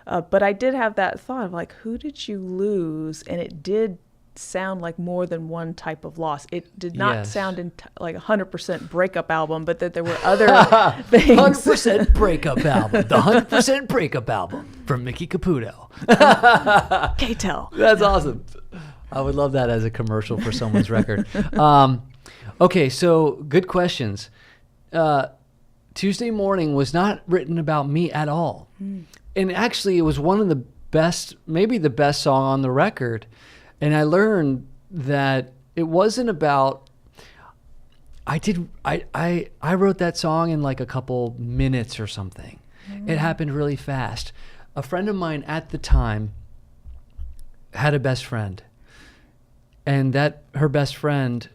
but I did have that thought of like, who did you lose? And it did sound like more than one type of loss. It did not sound like 100% breakup album, but that there were other things. 100% breakup album. The 100% breakup album from Mickey Caputo. K-Tel. That's awesome. I would love that as a commercial for someone's record. Okay, so good questions. Tuesday Morning was not written about me at all. And actually, it was one of the best, maybe the best song on the record. And I learned that it wasn't about, I wrote that song in like a couple minutes or something. It happened really fast. A friend of mine at the time had a best friend, and that her best friend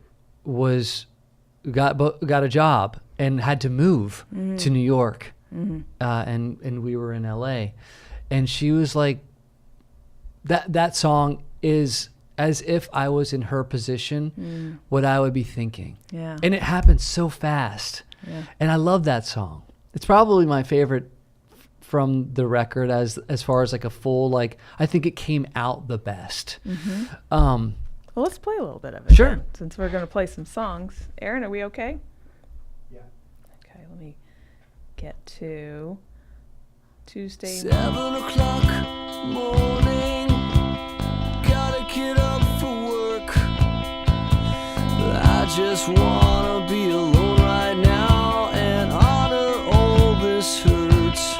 got a job and had to move to New York, and we were in LA, and she was like, that song is as if I was in her position, what I would be thinking. Yeah. And it happened so fast. Yeah. And I love that song. It's probably my favorite from the record as far as like a full, like, I think it came out the best. Well, let's play a little bit of it. Sure. Then, since we're going to play some songs. Aaron, are we okay? Yeah. Okay, let me get to Tuesday. 7:00 morning, gotta get up for work. I just wanna be alone right now and honor all this hurts.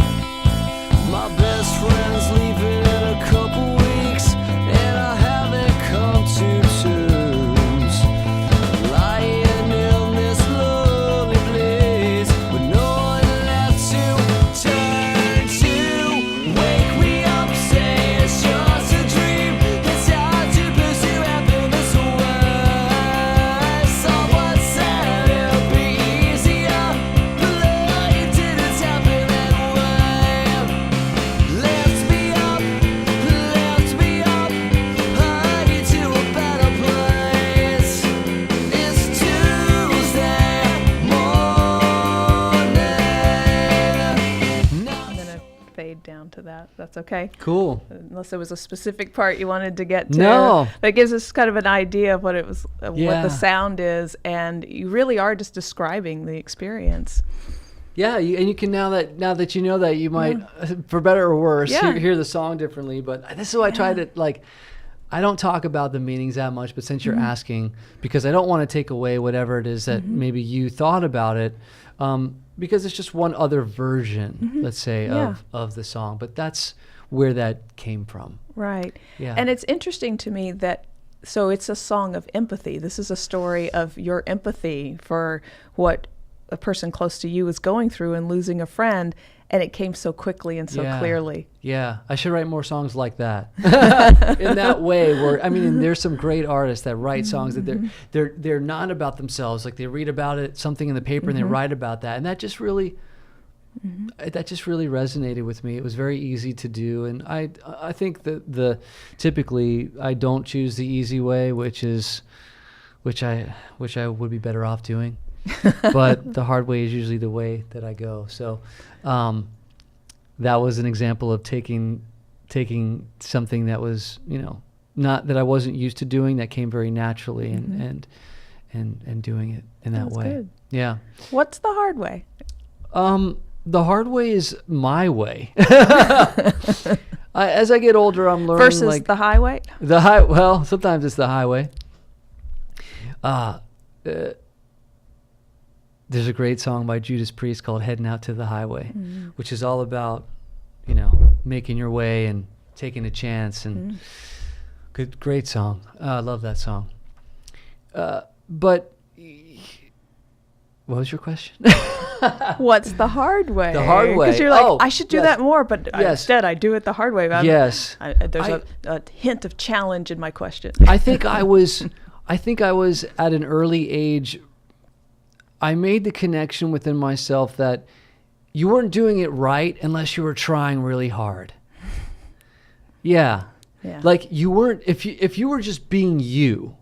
My best friend's leaving in a couple weeks, and I haven't come to terms. Lying in this lonely place with no one left to turn to. Wake me up, say it's just a dream. It's hard to pursue happiness away. Someone said it'd be easier, but it didn't happen that way. Lift me up, hurry to a better place. It's Tuesday morning. I'm going to fade down to that. That's okay? Cool. Unless there was a specific part you wanted to get to. No. That gives us kind of an idea of what it was, what Yeah. the sound is, and you really are just describing the experience. Yeah, and you can now that you know that, you might, for better or worse, Yeah. hear the song differently. But this is why I try to, like, I don't talk about the meanings that much, but since you're asking, because I don't want to take away whatever it is that maybe you thought about it, because it's just one other version, let's say, Yeah. of the song. But that's where that came from. Right. Yeah. And it's interesting to me that, so it's a song of empathy. This is a story of your empathy for what a person close to you is going through and losing a friend, and it came so quickly and so clearly. Yeah, I should write more songs like that. In that way, where I mean, and there's some great artists that write songs that they're not about themselves. Like, they read about it, something in the paper, and they write about that, and that just really resonated with me. It was very easy to do, and I think that typically I don't choose the easy way, which I would be better off doing. But the hard way is usually the way that I go. So that was an example of taking something that was, not that I wasn't used to doing, that came very naturally, and doing it in that That's way. good. Yeah. What's the hard way? The hard way is my way. As I get older, I'm learning Versus the highway? well, sometimes it's the highway. There's a great song by Judas Priest called Heading Out to the Highway, which is all about, making your way and taking a chance. And great song. I love that song. But what was your question? What's the hard way? The hard way. Because you're like, Oh, I should do yes. that more, but Yes. instead I do it the hard way. Yes. There's a hint of challenge in my question. I think I was at an early age, I made the connection within myself that you weren't doing it right unless you were trying really hard. Yeah. Yeah. Like, you weren't, if you were just being you,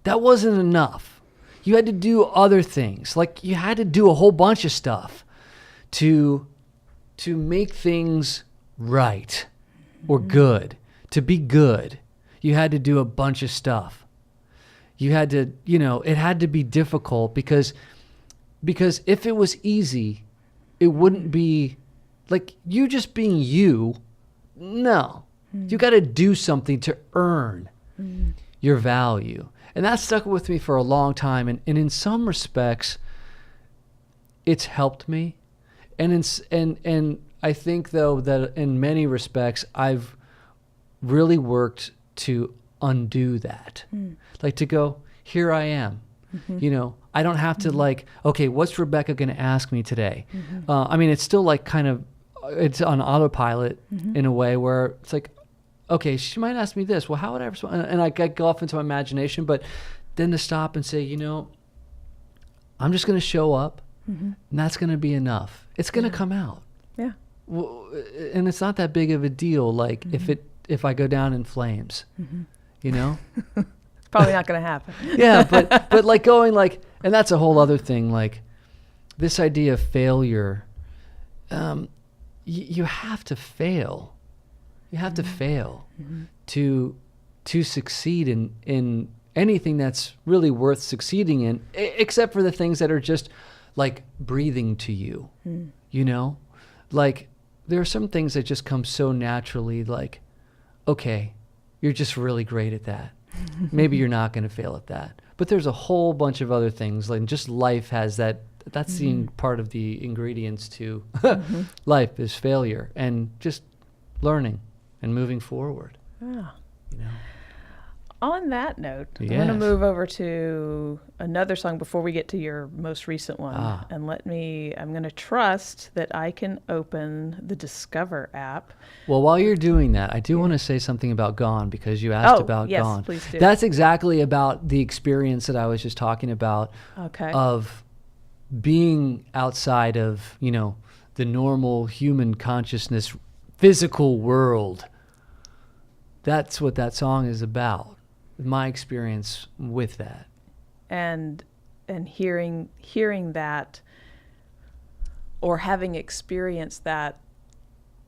that wasn't enough. You had to do other things. Like, you had to do a whole bunch of stuff to make things right or good, to be good. You had to do a bunch of stuff. You had to, it had to be difficult because if it was easy, it wouldn't be like you just being you. No, you got to do something to earn your value. And that stuck with me for a long time. And in some respects, it's helped me. And I think, though, that in many respects, I've really worked to undo that. Like, to go, here I am. You know, I don't have to like, okay, what's Rebecca going to ask me today? I mean, it's still like kind of, it's on autopilot in a way where it's like, okay, she might ask me this. Well, how would I respond? And I go off into my imagination, but then to stop and say, you know, I'm just going to show up and that's going to be enough. It's going to come out. Yeah. Well, and it's not that big of a deal. Like if I go down in flames, you know, Probably not going to happen. yeah, but like going like, and that's a whole other thing. Like this idea of failure, you have to fail. You have to fail to succeed in anything that's really worth succeeding in, except for the things that are just like breathing to you. You know, like there are some things that just come so naturally. Like, okay, you're just really great at that. Maybe you're not going to fail at that. But there's a whole bunch of other things. Like just life has that. That's the part of the ingredients to life is failure and just learning and moving forward. Yeah. You know. On that note, I'm going to move over to another song before we get to your most recent one. And I'm going to trust that I can open the Discover app. Well, while you're doing that, I do want to say something about Gone because you asked about yes, Gone. Please do. That's exactly about the experience that I was just talking about of being outside of, you know, the normal human consciousness, physical world. That's what that song is about. My experience with that, and hearing that, or having experienced that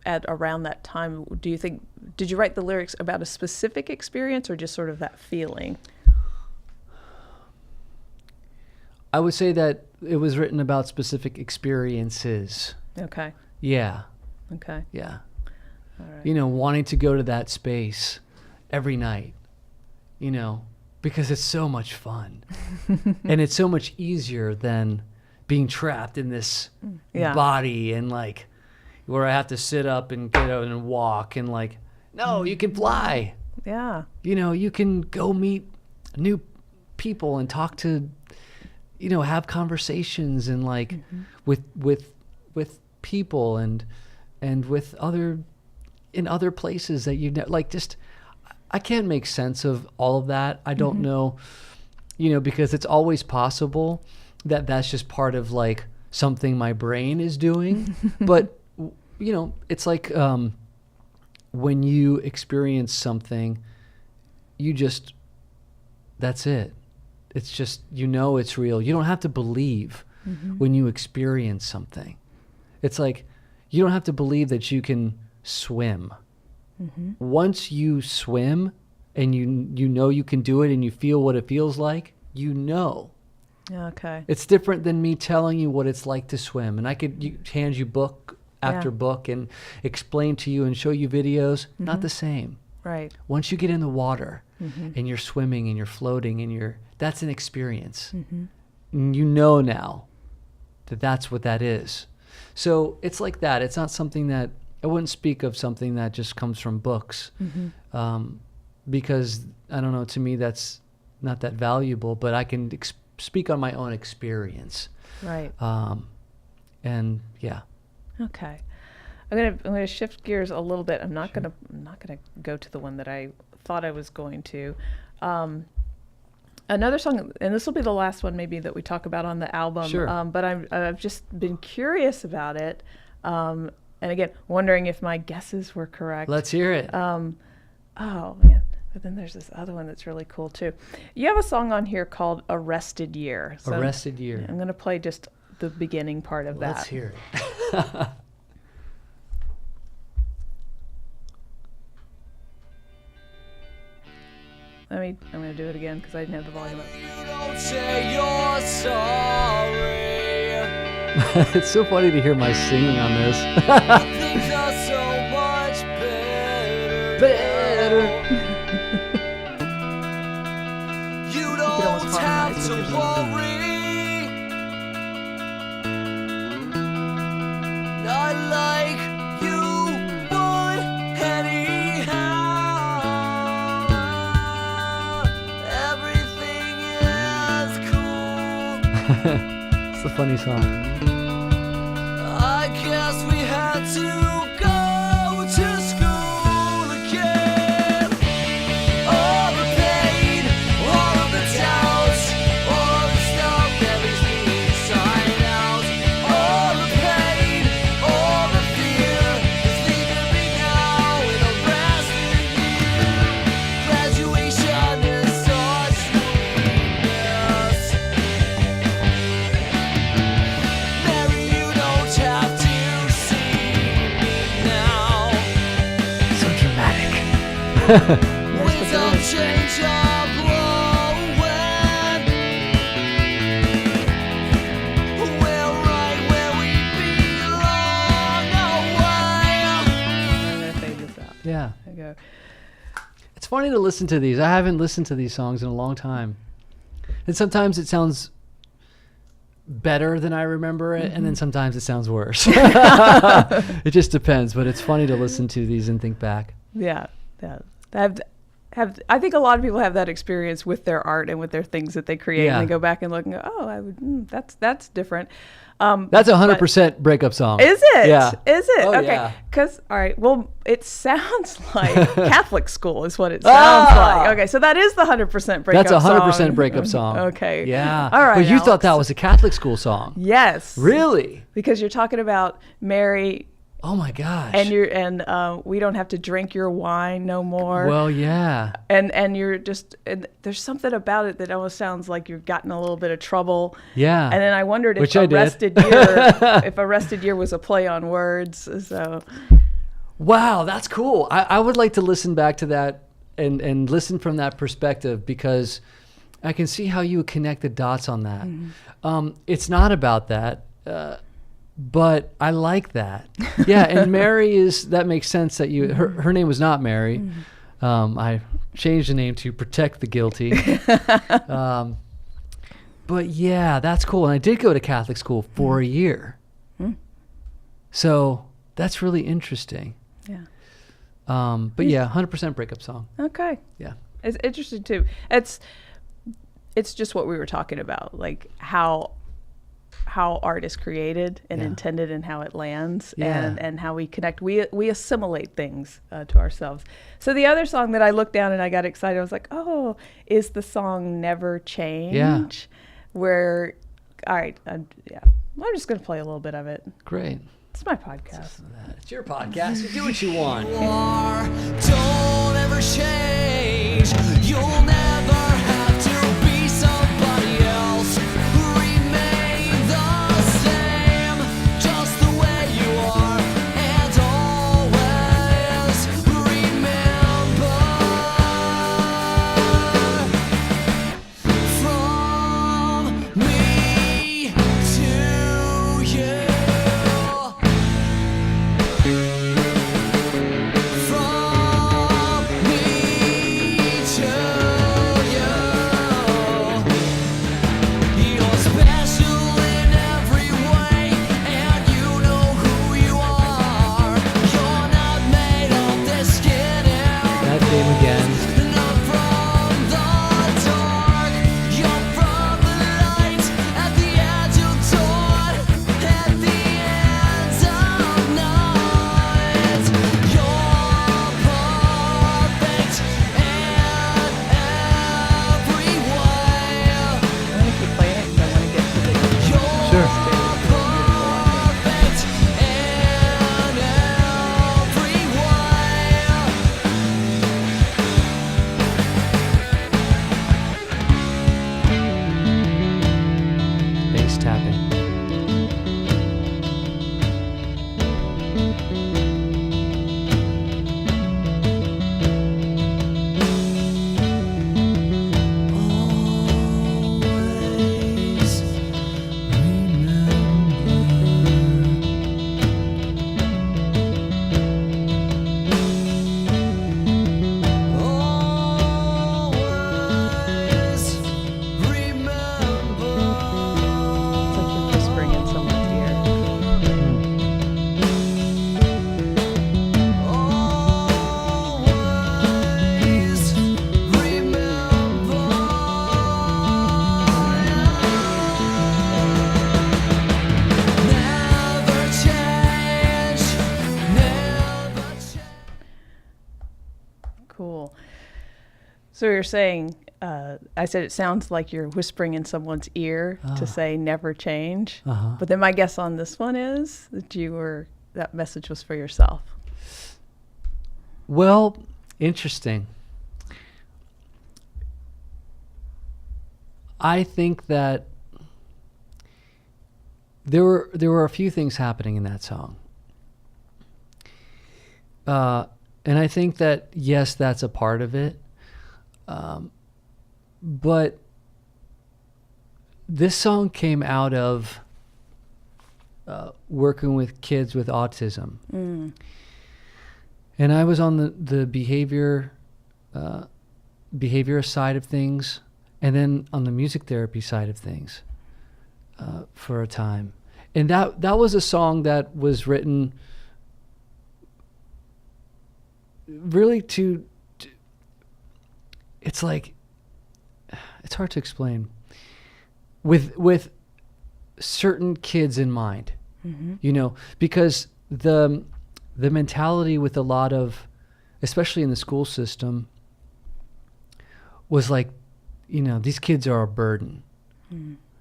at around that time. Do you think, did you write the lyrics about a specific experience or just sort of that feeling? I would say that it was written about specific experiences. Okay. Yeah. Okay. Yeah. All right. You know, wanting to go to that space every night. You know, because it's so much fun and it's so much easier than being trapped in this body and like where I have to sit up and get out and walk and like, no, you can fly. Yeah. You know, you can go meet new people and talk to, you know, have conversations and like with people and with in other places that you like just, I can't make sense of all of that. I don't know, you know, because it's always possible that that's just part of like something my brain is doing. But, you know, it's like when you experience something, you just, that's it. It's just, you know, it's real. You don't have to believe when you experience something. It's like, you don't have to believe that you can swim. Once you swim and you know you can do it and you feel what it feels like, you know. Okay. It's different than me telling you what it's like to swim. And I could hand you book after book and explain to you and show you videos. Not the same. Right. Once you get in the water and you're swimming and you're floating and that's an experience. And you know now that that's what that is. So it's like that. It's not something that, I wouldn't speak of something that just comes from books because, I don't know, to me that's not that valuable, but I can speak on my own experience. Right. And yeah. Okay. I'm gonna shift gears a little bit. I'm not gonna go to the one that I thought I was going to. Another song, and this will be the last one maybe that we talk about on the album. Sure. But I've just been curious about it. And again, wondering if my guesses were correct. Let's hear it. Oh, man. But then there's this other one that's really cool, too. You have a song on here called Arrested Year. So Arrested Year. I'm going to play just the beginning part of that. Let's hear it. I'm going to do it again because I didn't have the volume up. You don't say you're sorry. It's so funny to hear my singing on this. Things are so much better. You don't have to worry. Not like you would anyhow. Everything is cool. It's a funny song. I guess we had to go to school again. All the pain, all of the doubts, all the stuff that makes me inside out. All the pain, all the fear is leaving me now in a resting year. Graduation is such sweetness. Mary, you don't have to see me now. So dramatic. Winds of change are blowing. We're right where we belong. Away. I'm gonna fade this out. Yeah. I go. It's funny to listen to these. I haven't listened to these songs in a long time. And sometimes it sounds better than I remember it, and then sometimes it sounds worse. It just depends, but it's funny to listen to these and think back. Yeah, yeah. I think a lot of people have that experience with their art and with their things that they create, Yeah. and they go back and look and go, "Oh, I would. That's different." That's 100% breakup song. Is it? Yeah. Is it? Oh, Okay. yeah. Because, all right, well, it sounds like Catholic school is what it sounds like. Okay, so that is the 100% breakup That's a song. 100% breakup song. Okay. Yeah. All right, But you thought that Alex. was a Catholic school song. Yes. Really? Because you're talking about Mary, Oh my gosh. and we don't have to drink your wine no more. Well, yeah. and you're just, and there's something about it that almost sounds like you've gotten a little bit of trouble. Yeah. And then I wondered if Which I did. Arrested Year was a play on words. So Wow, that's cool. I would like to listen back to that and listen from that perspective, because I can see how you would connect the dots on that. It's not about that, but I like that. Yeah, and Mary that makes sense that her name was not Mary. I changed the name to protect the guilty. But yeah, that's cool. And I did go to Catholic school for a year. So that's really interesting. yeah. But yeah, 100% breakup song. Okay. Yeah. It's interesting too. It's just what we were talking about, like how art is created and Yeah. intended and how it lands, Yeah. and how we connect. We assimilate things to ourselves. So the other song that I looked down and I got excited, I was like, oh, is the song Never Change? Yeah. Where, all right, yeah, I'm just going to play a little bit of it. Great. It's my podcast. It's your podcast. You do what you want. Don't ever change. You'll never have to be somebody else. Remain the same, just the way you are, and always remember. From me to you. From me to you. You're special in every way, and you know who you are. You're not made of this skin and That name again. not from the dark. You're from the light at the edge of dawn, at the end of night. You're perfect in every way. I'm going to keep playing it because I want to get to the Sure. Perfect in every way. So you're saying, I said it sounds like you're whispering in someone's ear to say never change. Uh-huh. But then my guess on this one is that that message was for yourself. Well, interesting. I think that there were a few things happening in that song. And I think that, yes, that's a part of it. But this song came out of working with kids with autism. Mm. And I was on the behavior side of things, and then on the music therapy side of things for a time. And that was a song that was written really to it's like, it's hard to explain, with certain kids in mind, you know, because the mentality with a lot of, especially in the school system, was like, you know, these kids are a burden.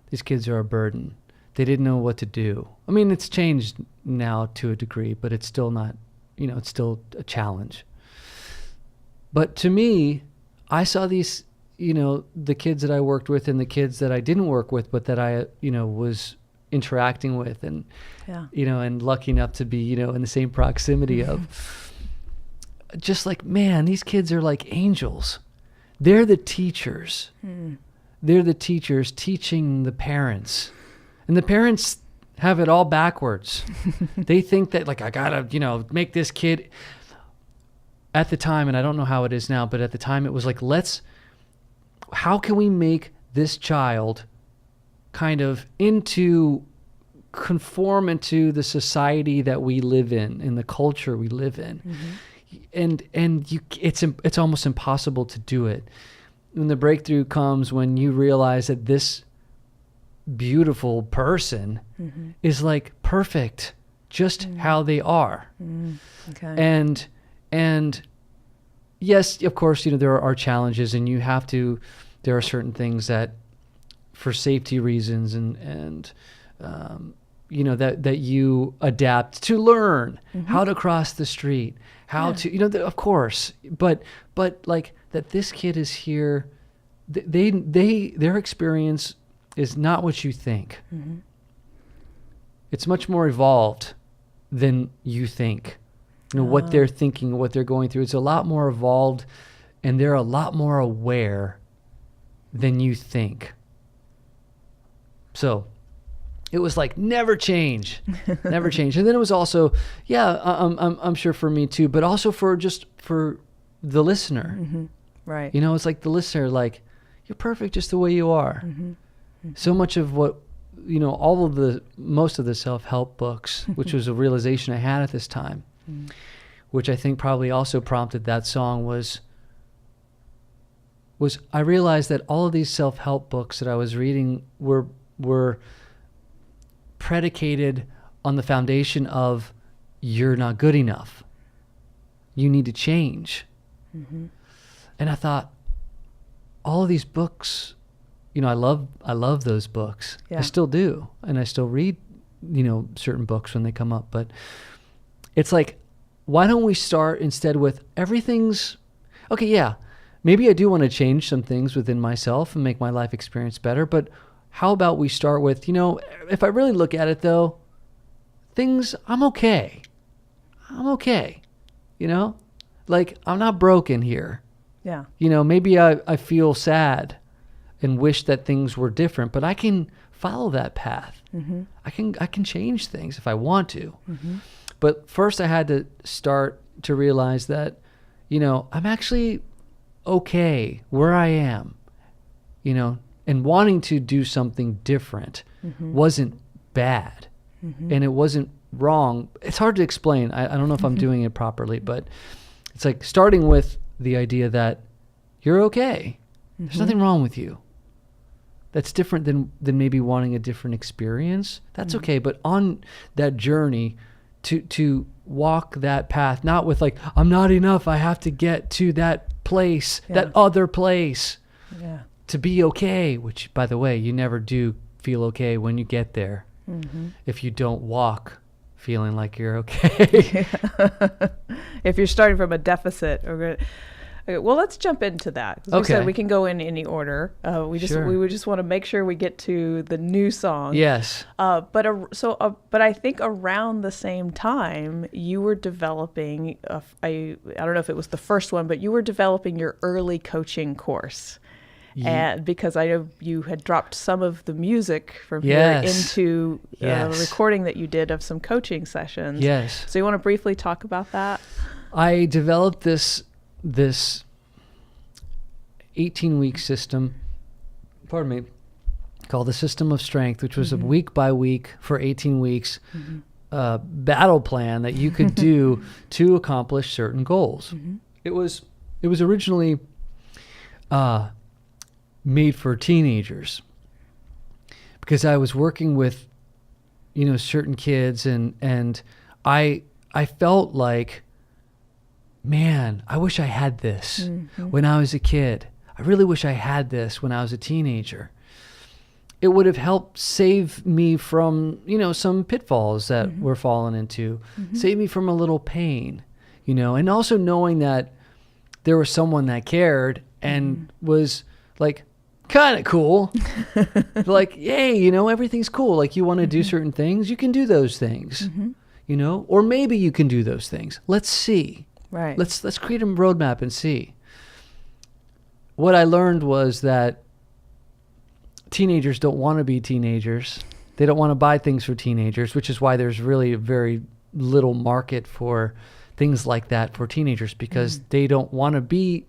These kids are a burden. They didn't know what to do. I mean, it's changed now to a degree, but it's still not, you know, it's still a challenge. But to me, I saw these, you know, the kids that I worked with and the kids that I didn't work with, but that I, you know, was interacting with and, you know, and lucky enough to be, you know, in the same proximity of, just like, man, these kids are like angels. They're the teachers. They're the teachers teaching the parents. And the parents have it all backwards. They think that, like, I gotta, you know, make this kid. At the time, and I don't know how it is now, but at the time it was like, how can we make this child kind of conform into the society that we live in the culture we live in. And it's almost impossible to do it. When the breakthrough comes, when you realize that this beautiful person is like perfect, just how they are. Okay. And yes, of course, you know, there are challenges, and there are certain things that, for safety reasons and you know, that you adapt to learn how to cross the street, how to, you know, of course, but like that this kid is here, their experience is not what you think. It's much more evolved than you think. You know, what they're thinking, what they're going through. It's a lot more evolved, and they're a lot more aware than you think. So it was like, never change, never change. And then it was also, I'm sure for me too, but also for the listener. Right. You know, it's like the listener, like, you're perfect just the way you are. So much of what, you know, most of the self-help books, which was a realization I had at this time, which I think probably also prompted that song, was I realized that all of these self-help books that I was reading were predicated on the foundation of, you're not good enough. You need to change. And I thought, all of these books, you know, I love those books. I still do. And I still read, you know, certain books when they come up, but it's like, why don't we start instead with everything's okay? Yeah, maybe I do want to change some things within myself and make my life experience better, but how about we start with, you know, if I really look at it though, I'm okay. You know, like, I'm not broken here. Yeah. You know, maybe I feel sad and wish that things were different, but I can follow that path. I can change things if I want to. But first I had to start to realize that, you know, I'm actually okay where I am, you know, and wanting to do something different wasn't bad, and it wasn't wrong. It's hard to explain. I don't know if I'm doing it properly, but it's like starting with the idea that you're okay. There's nothing wrong with you. That's different than maybe wanting a different experience. That's okay. But on that journey to walk that path, not with like, I'm not enough, I have to get to that place, that other place, to be okay, which, by the way, you never do feel okay when you get there. If you don't walk feeling like you're okay. If you're starting from a deficit, okay, well, let's jump into that. We said we can go in any order. We would just want to make sure we get to the new song. Yes. But I think around the same time you were developing I don't know if it was the first one, but you were developing your early coaching course. And because I know you had dropped some of the music from here into a recording that you did of some coaching sessions. Yes. So you want to briefly talk about that? I developed this 18-week system, called the System of Strength, which was a week by week for 18 weeks battle plan that you could do to accomplish certain goals. It was originally made for teenagers because I was working with, certain kids and I felt like, man, I wish I had this when I was a kid. I really wish I had this when I was a teenager. It would have helped save me from, some pitfalls that we're falling into, save me from a little pain, and also knowing that there was someone that cared and was like, kind of cool. Like, hey, everything's cool. Like, you want to do certain things, you can do those things, or maybe you can do those things. Let's see. Right. Let's create a roadmap and see. What I learned was that teenagers don't want to be teenagers. They don't want to buy things for teenagers, which is why there's really a very little market for things like that for teenagers, because they want to be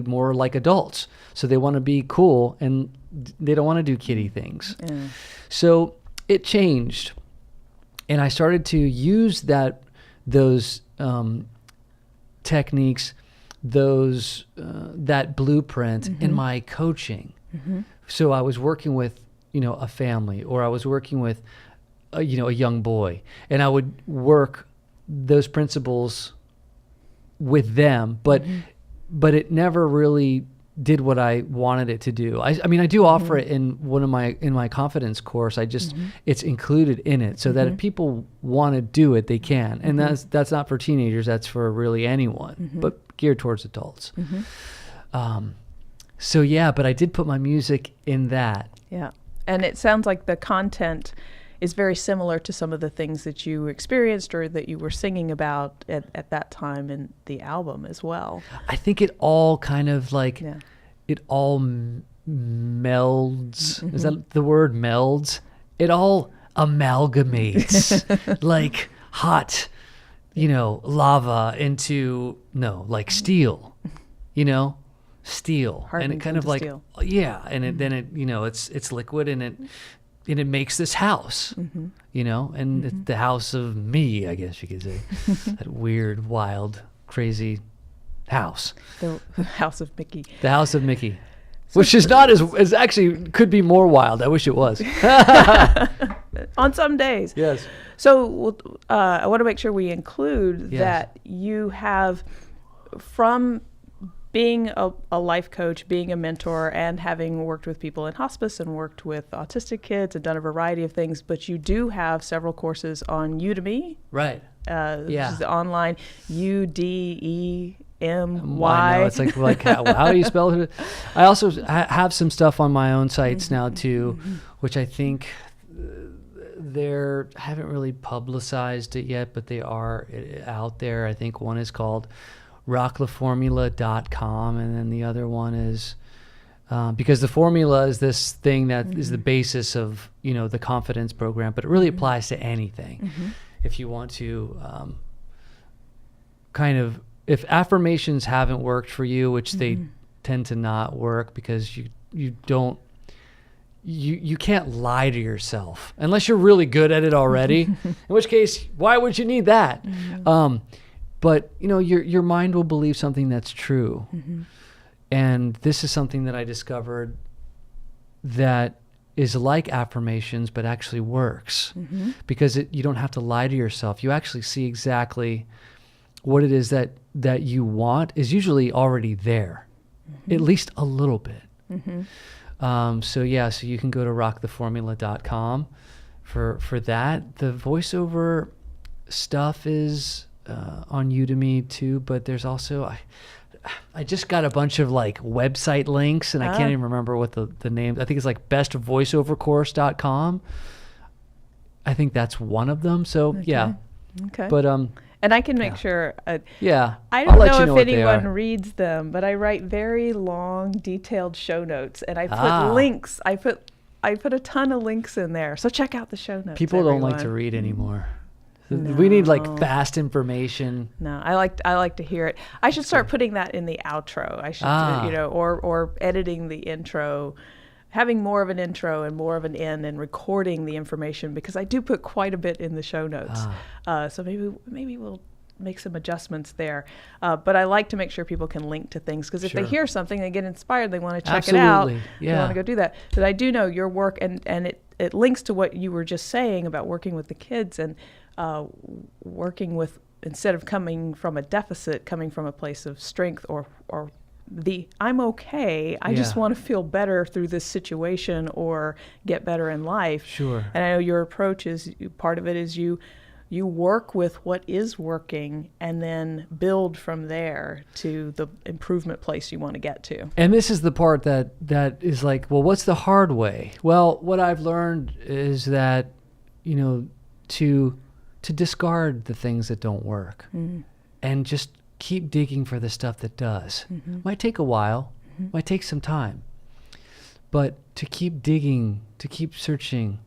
more like adults. So they want to be cool and they don't want to do kiddie things. So it changed. And I started to use those techniques, that blueprint in my coaching. So I was working with, a family, or I was working with, a young boy, and I would work those principles with them, but it never really did what I wanted it to do. I mean, I do offer it in my confidence course. It's included in it so that if people want to do it, they can. And that's not for teenagers. That's for really anyone, but geared towards adults. But I did put my music in that. Yeah. And it sounds like the content is very similar to some of the things that you experienced or that you were singing about at that time in the album as well. I think it all kind of it all melds. Is that the word, melds? It all amalgamates like hot, lava into, steel, steel. Hardened and it kind of like, steel. And then it's liquid and it makes this house, and it's the house of me, I guess you could say. That weird, wild, crazy house. The house of Mickey. The house of Mickey. Which is not as actually could be more wild. I wish it was. On some days. Yes. So I want to make sure we include that you have, from being a life coach, being a mentor, and having worked with people in hospice and worked with autistic kids and done a variety of things, but you do have several courses on Udemy. Right. Which is the online UDEMY. I know, it's like how do you spell it? I also have some stuff on my own sites now too, which I think I haven't really publicized it yet, but they are out there. I think one is called rocklaformula.com, and then the other one is because the formula is this thing that is the basis of the confidence program, but it really applies to anything. If you want to if affirmations haven't worked for you, which they tend to not work because you can't lie to yourself unless you're really good at it already, in which case why would you need that? But your mind will believe something that's true. And this is something that I discovered, that is like affirmations, but actually works because you don't have to lie to yourself. You actually see exactly what it is that you want is usually already there, at least a little bit. So you can go to rocktheformula.com for that. The voiceover stuff is on Udemy too, but there's also I just got a bunch of like website links, and I can't even remember what the name. I think it's like bestvoiceovercourse.com. I think that's one of them. So yeah. Okay. But and I can make sure. I I don't don't know if anyone reads them, but I write very long, detailed show notes, and I put links. I put a ton of links in there. So check out the show notes. People don't like to read anymore. No. We need like fast information. No, I like to hear it. I should start putting that in the outro. I should, or editing the intro, having more of an intro and more of an end, and recording the information, because I do put quite a bit in the show notes. So maybe we'll make some adjustments there. But I like to make sure people can link to things, because if they hear something, they get inspired, they want to check it out. They want to go do that. But I do know your work, and it links to what you were just saying about working with the kids and working with, instead of coming from a deficit, coming from a place of strength, or I'm okay, I just want to feel better through this situation or get better in life. Sure. And I know your approach is, part of it is you work with what is working and then build from there to the improvement place you want to get to. And this is the part that is like, well, what's the hard way? Well, what I've learned is that, to discard the things that don't work and just keep digging for the stuff that does. Might take a while, might take some time, but to keep digging, to keep searching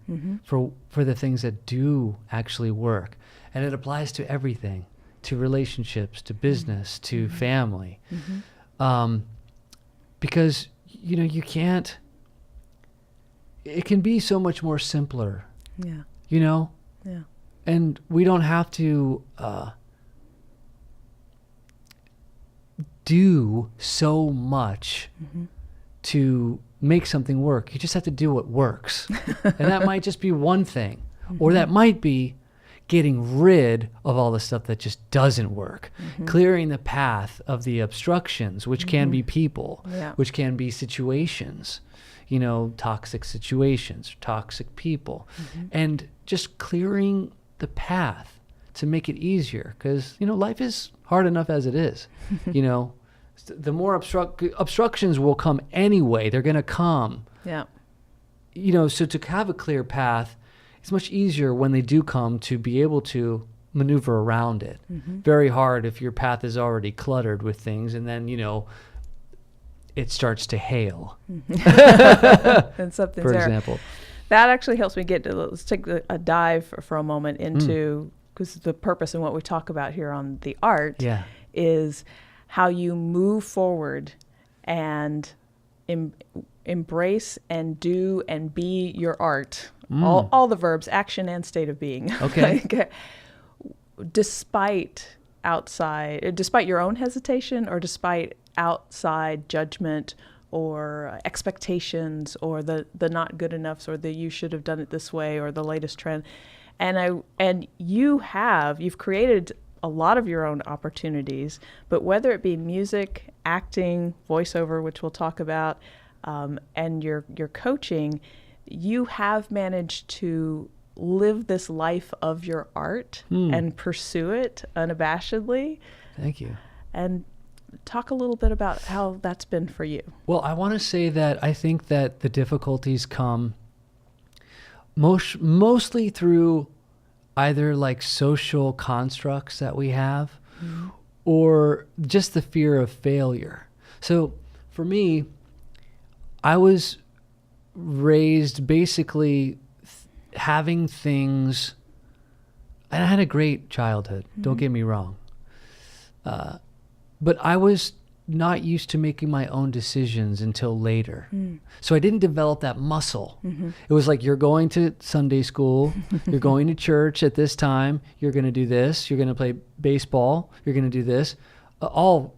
for the things that do actually work. And it applies to everything, to relationships, to business, to family. Because, you can't, it can be so much more simpler. Yeah. Yeah. And we don't have to do so much to make something work. You just have to do what works. And that might just be one thing. Or that might be getting rid of all the stuff that just doesn't work. Clearing the path of the obstructions, which can be people, which can be situations, toxic situations, toxic people. And just clearing the path to make it easier, because life is hard enough as it is. The more obstructions will come anyway. They're going to come. So to have a clear path, it's much easier when they do come to be able to maneuver around it. Very hard if your path is already cluttered with things, and then it starts to hail. And something's for there. Example. That actually helps me get to, let's take a dive for a moment into, because the purpose and what we talk about here on the art is how you move forward and embrace and do and be your art. All the verbs, action and state of being. Okay. Despite your own hesitation, or despite outside judgment or expectations, or the not good enoughs, or the you should have done it this way, or the latest trend. And you've created a lot of your own opportunities, but whether it be music, acting, voiceover, which we'll talk about, and your coaching, you have managed to live this life of your art and pursue it unabashedly. Thank you. And talk a little bit about how that's been for you. Well, I want to say that I think that the difficulties come mostly through either like social constructs that we have or just the fear of failure. So for me, I was raised basically having things, and I had a great childhood, don't get me wrong. But I was not used to making my own decisions until later. So I didn't develop that muscle. It was like, you're going to Sunday school, you're going to church at this time, you're going to do this, you're going to play baseball, you're going to do this. All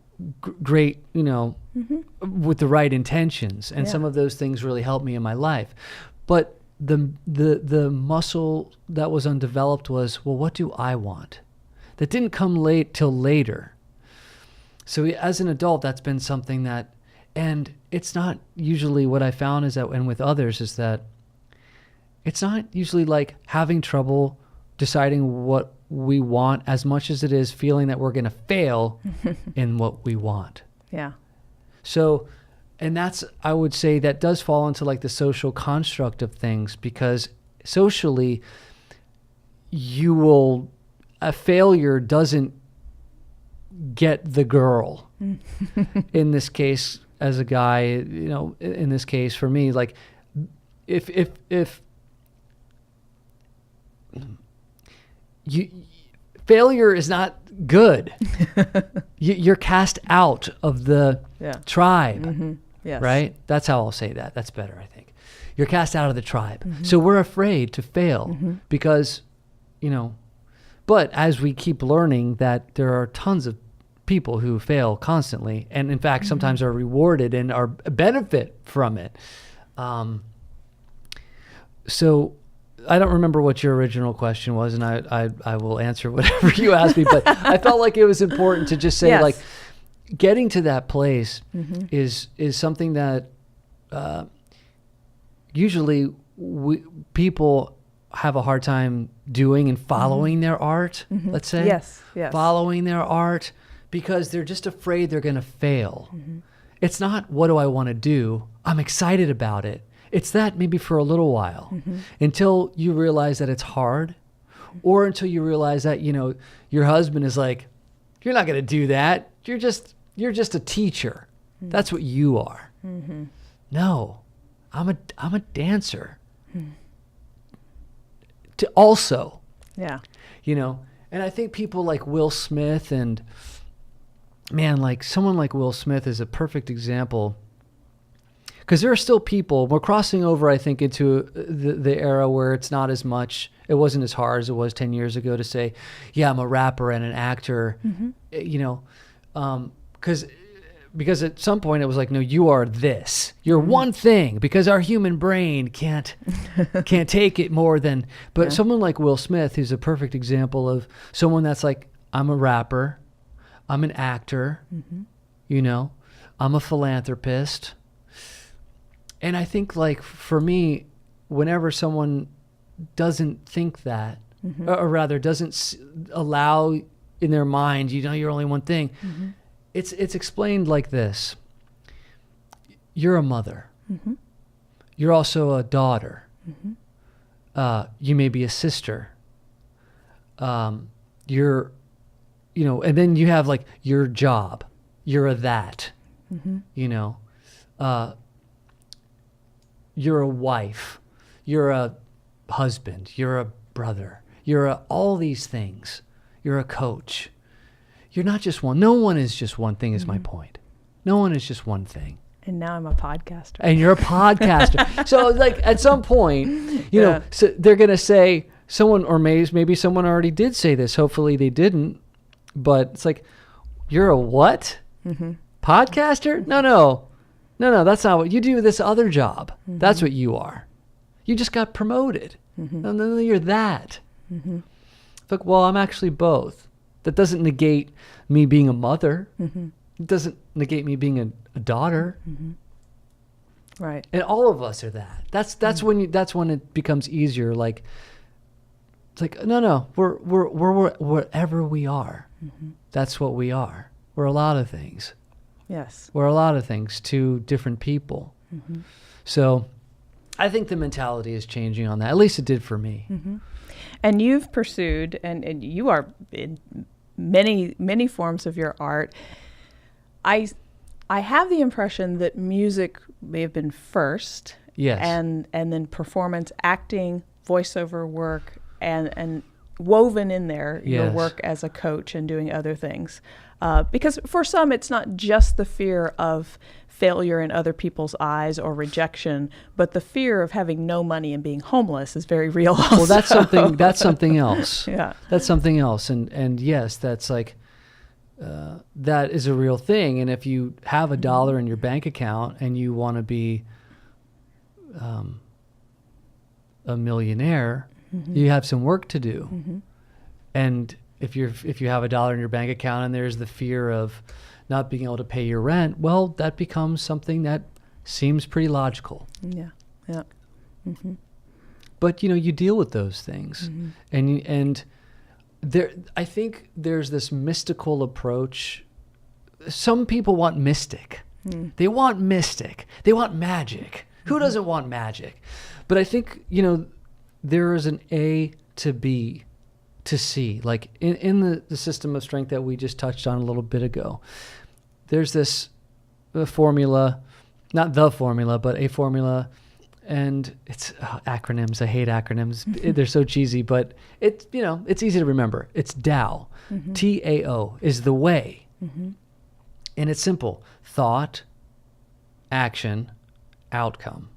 great, with the right intentions. And some of those things really helped me in my life. But the muscle that was undeveloped was, well, what do I want? That didn't come till later. So as an adult, that's been something that, and it's not usually what I found is that, and with others, is that it's not usually like having trouble deciding what we want as much as it is feeling that we're going to fail in what we want. Yeah. So, and that's, I would say that does fall into like the social construct of things, because socially a failure doesn't get the girl. In this case, as a guy, in this case for me, like if failure is not good. You're cast out of the tribe. Mm-hmm. Yes. Right? That's how I'll say that. That's better, I think. You're cast out of the tribe. So we're afraid to fail because, but as we keep learning that there are tons of people who fail constantly, and in fact, sometimes are rewarded and are benefit from it. So I don't remember what your original question was, and I will answer whatever you ask me, but I felt like it was important to just say, like, getting to that place is something that usually people have a hard time doing and following their art, let's say. Yes. Following their art because they're just afraid they're going to fail. It's not, what do I want to do? I'm excited about it. It's that maybe for a little while until you realize that it's hard, or until you realize that, your husband is like, you're not going to do that. You're just a teacher. That's what you are. No, I'm a dancer. To also, and I think people like Will Smith and like someone like Will Smith is a perfect example. Because there are still people, we're crossing over, I think, into the era where it wasn't as hard as it was 10 years ago to say, yeah, I'm a rapper and an actor, because at some point it was like, no, you are this. You're one thing, because our human brain can't take it more than, but someone like Will Smith, who's a perfect example of someone that's like, I'm a rapper, I'm an actor, I'm a philanthropist. And I think, like, for me, whenever someone doesn't think that, or rather doesn't allow in their mind, you're only one thing, it's explained like this. You're a mother. You're also a daughter. You may be a sister. You're, and then you have, like, your job. You're a that, you're a wife, you're a husband, you're a brother, you're all these things. You're a coach. You're not just one. No one is just one thing is my point. No one is just one thing. And now I'm a podcaster. And you're a podcaster. So, like, at some point, so they're going to say, someone, or maybe someone already did say this. Hopefully they didn't. But it's like, you're a what? Podcaster? No, that's not what you do. This other job. That's what you are. You just got promoted. No, you're that. It's like, well, I'm actually both. That doesn't negate me being a mother. It doesn't negate me being a daughter. Right. And all of us are that. That's when it becomes easier. Like, it's like, no, we're wherever we are. That's what we are. We're a lot of things. Yes. We're a lot of things to different people. So I think the mentality is changing on that. At least it did for me. And you've pursued, and you are in many, many forms of your art. I have the impression that music may have been first. Yes. And then performance, acting, voiceover work, and woven in there your work as a coach and doing other things. Because for some, it's not just the fear of failure in other people's eyes or rejection, but the fear of having no money and being homeless is very real also. Well, that's something else. Yeah. That's something else. And yes, that's like, that is a real thing. And if you have $1 in your bank account and you want to be, a millionaire, you have some work to do. And if you have $1 in your bank account and there's the fear of not being able to pay your rent, well, that becomes something that seems pretty logical. Yeah. Yeah. But you deal with those things, and there, I think there's this mystical approach. Some people want mystic. They want mystic. They want magic. Who doesn't want magic? But I think, there is an A to B to C. Like in the system of strength that we just touched on a little bit ago, there's this formula, not the formula, but a formula. And it's acronyms. I hate acronyms. They're so cheesy, but it's easy to remember. It's Tao. T-A-O is the way. And it's simple. Thought, action, outcome.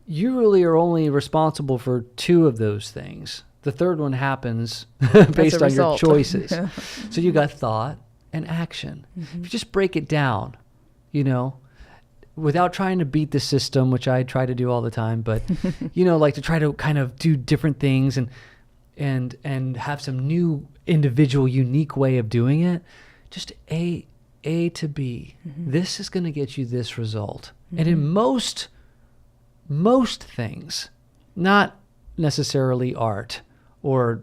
You really are only responsible for 2 of those things. The third one happens based on your choices. So you got thought and action. If you just break it down, without trying to beat the system, which I try to do all the time, but like to try to kind of do different things and have some new individual unique way of doing it. Just A to B. This is going to get you this result. And in most things, not necessarily art or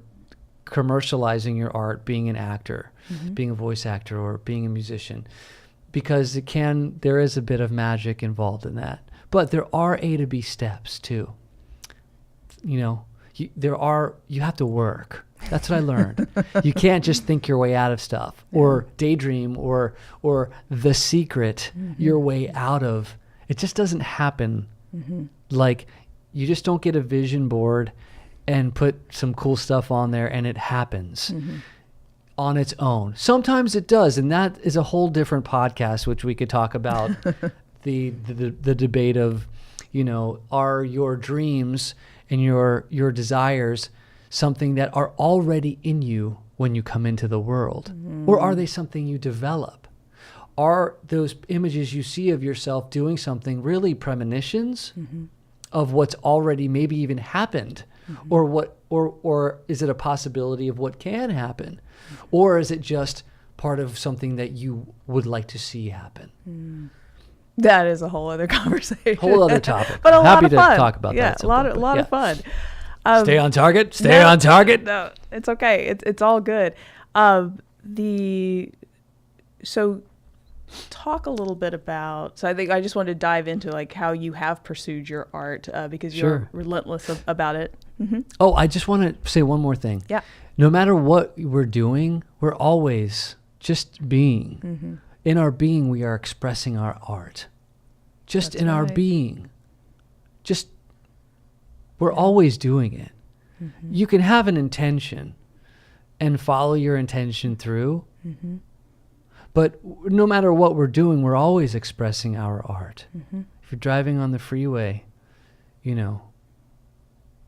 commercializing your art, being an actor, being a voice actor, or being a musician, because there is a bit of magic involved in that. But there are A to B steps too. You have to work. That's what I learned. You can't just think your way out of stuff or daydream or The Secret your way out of. It just doesn't happen. Like, you just don't get a vision board and put some cool stuff on there and it happens. On its own. Sometimes it does, and that is a whole different podcast, which we could talk about. the debate of, are your dreams and your desires something that are already in you when you come into the world, or are they something you develop? Are those images you see of yourself doing something really premonitions of what's already maybe even happened, or is it a possibility of what can happen? Or is it just part of something that you would like to see happen? That is a whole other conversation. Whole other topic. But Happy lot of to fun. talk about that. A lot of fun. Stay on target. Stay on target. No, it's okay. It's all good. So talk a little bit about, so I think I just wanted to dive into like how you have pursued your art because you're relentless about it. Oh, I just want to say one more thing. Yeah. No matter what we're doing, we're always just being. In our being, we are expressing our art. Just That's in our right. being. We're always doing it. You can have an intention and follow your intention through. But no matter what we're doing, we're always expressing our art. If you're driving on the freeway,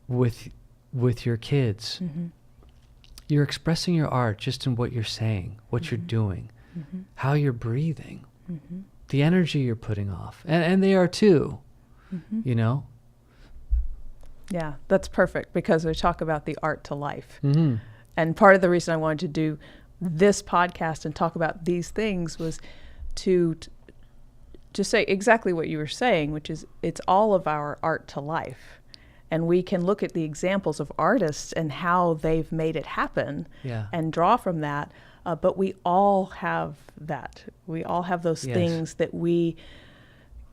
with your kids, you're expressing your art just in what you're saying, what you're doing, how you're breathing, the energy you're putting off. And they are too, Yeah, that's perfect because we talk about the art to life. And part of the reason I wanted to do this podcast and talk about these things was to say exactly what you were saying, which is it's all of our art to life. And we can look at the examples of artists and how they've made it happen and draw from that. But we all have that. We all have those things that we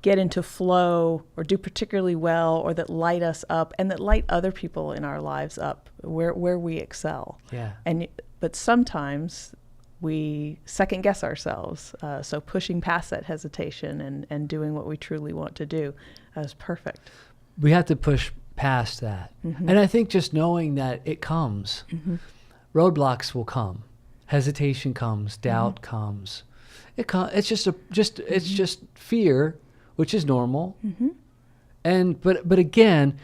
get into flow or do particularly well or that light us up and that light other people in our lives up where we excel. But sometimes we second guess ourselves. So pushing past that hesitation and doing what we truly want to do is perfect. We have to push past that. And I think just knowing that it comes, roadblocks will come, hesitation comes, doubt comes. It's just fear, which is normal. But again,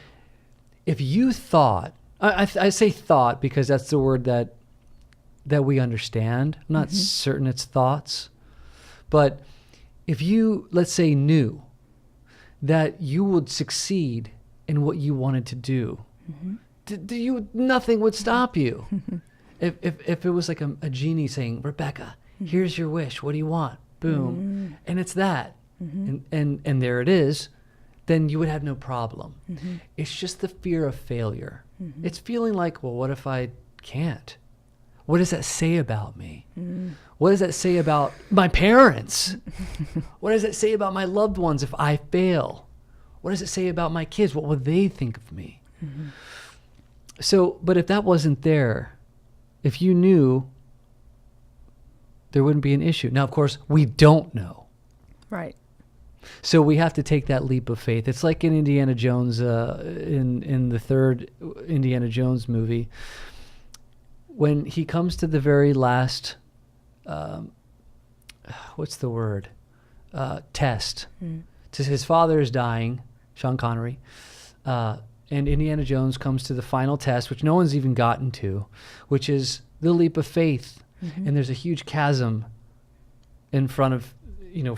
if you thought, I say thought because that's the word that we understand. I'm not certain it's thoughts, but if you, let's say, knew that you would succeed in what you wanted to do, nothing would stop you. If it was like a genie saying, Rebecca, here's your wish. What do you want? Boom. And it's that. And there it is. Then you would have no problem. It's just the fear of failure. It's feeling like, well, what if I can't? What does that say about me? What does that say about my parents? What does that say about my loved ones if I fail? What does it say about my kids? What will they think of me? So, but if that wasn't there, if you knew, there wouldn't be an issue. Now, of course, we don't know. Right. So we have to take that leap of faith. It's like in Indiana Jones, in the third Indiana Jones movie, when he comes to the very last, what's the word? Test. To his father is dying, Sean Connery, and Indiana Jones comes to the final test, which no one's even gotten to, which is the leap of faith. And there's a huge chasm in front of,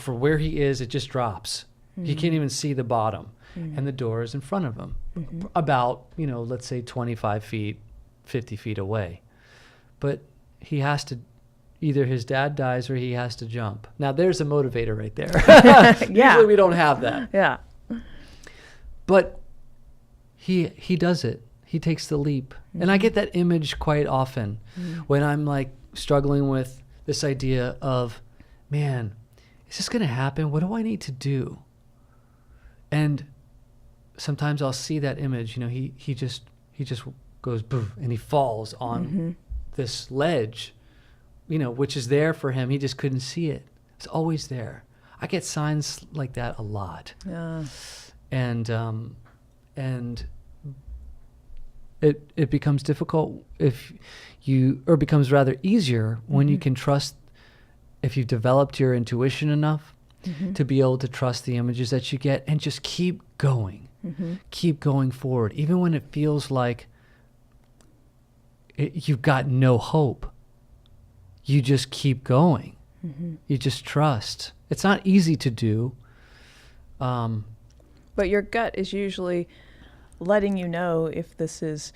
for where he is, it just drops. He can't even see the bottom. And the door is in front of him, about, let's say 25 feet, 50 feet away. But he has to, either his dad dies or he has to jump. Now, there's a motivator right there. Usually we don't have that. Yeah. But he does it. He takes the leap. And I get that image quite often when I'm like struggling with this idea of, man, is this going to happen? What do I need to do? And sometimes I'll see that image, he just goes boom, and he falls on this ledge, which is there for him. He just couldn't see it. It's always there. I get signs like that a lot. Yeah. And it becomes difficult or becomes rather easier when you can trust, if you've developed your intuition enough to be able to trust the images that you get and just keep going, keep going forward, even when it feels like you've got no hope. You just keep going. You just trust. It's not easy to do. But your gut is usually letting you know if this is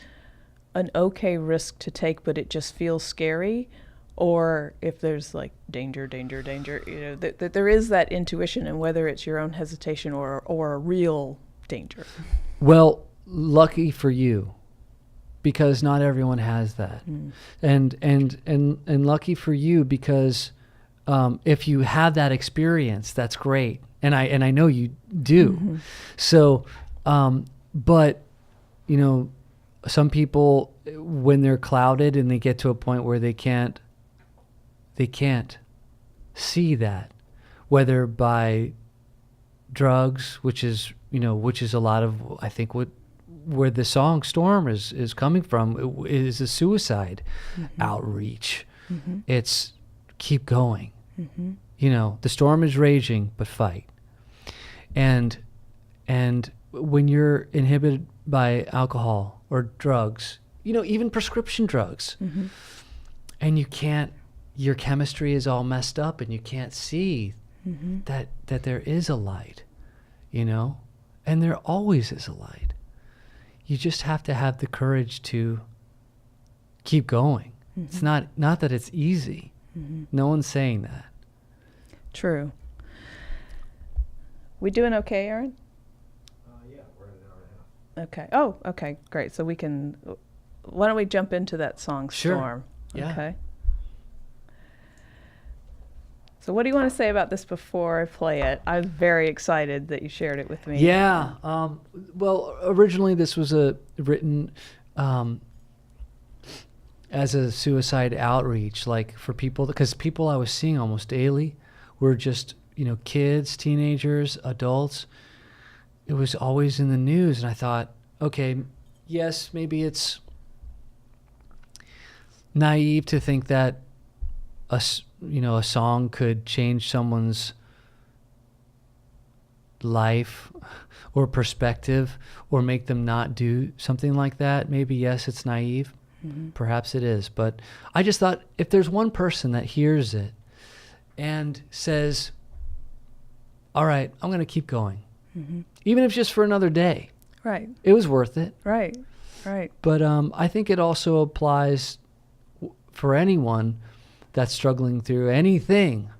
an okay risk to take, but it just feels scary, or if there's like danger, that there is that intuition, and whether it's your own hesitation or a real danger. Well, lucky for you, because not everyone has that. And lucky for you because if you have that experience, that's great. And I know you do. So, but, some people, when they're clouded and they get to a point where they can't see that, whether by drugs, which is a lot of, I think, where the song Storm is coming from, is a suicide outreach. It's keep going. The storm is raging, but fight. And when you're inhibited by alcohol or drugs, even prescription drugs, and your chemistry is all messed up and you can't see that there is a light, and there always is a light. You just have to have the courage to keep going. It's not that it's easy. No one's saying that. True. We doing okay, Aaron? Yeah, we're at an hour and a half. Okay. Oh, okay, great. So why don't we jump into that song, Sure. Storm? Yeah. Okay. So what do you want to say about this before I play it? I'm very excited that you shared it with me. Yeah. Well, originally this was written as a suicide outreach, like for people, because people I was seeing almost daily were just, kids, teenagers, adults. It was always in the news. And I thought, okay, yes, maybe it's naive to think that a song could change someone's life or perspective or make them not do something like that. Maybe, yes, it's naive. Perhaps it is. But I just thought, if there's one person that hears it and says, all right, I'm going to keep going, even if it's just for another day. Right. It was worth it. Right. Right. But I think it also applies for anyone that's struggling through anything.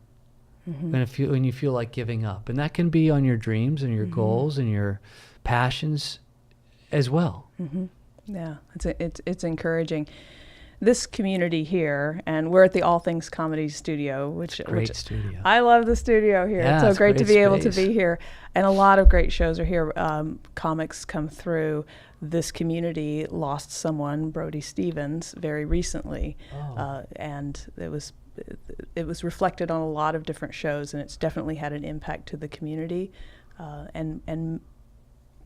When you feel like giving up, and that can be on your dreams and your goals and your passions as well. Yeah, it's encouraging. This community here, and we're at the All Things Comedy Studio, which Studio. I love the studio here. Yeah, it's so it's great to great be able to space. be here, and a lot of great shows are here. Comics come through. This community lost someone, Brody Stevens, very recently, and it was reflected on a lot of different shows, and it's definitely had an impact to the community, and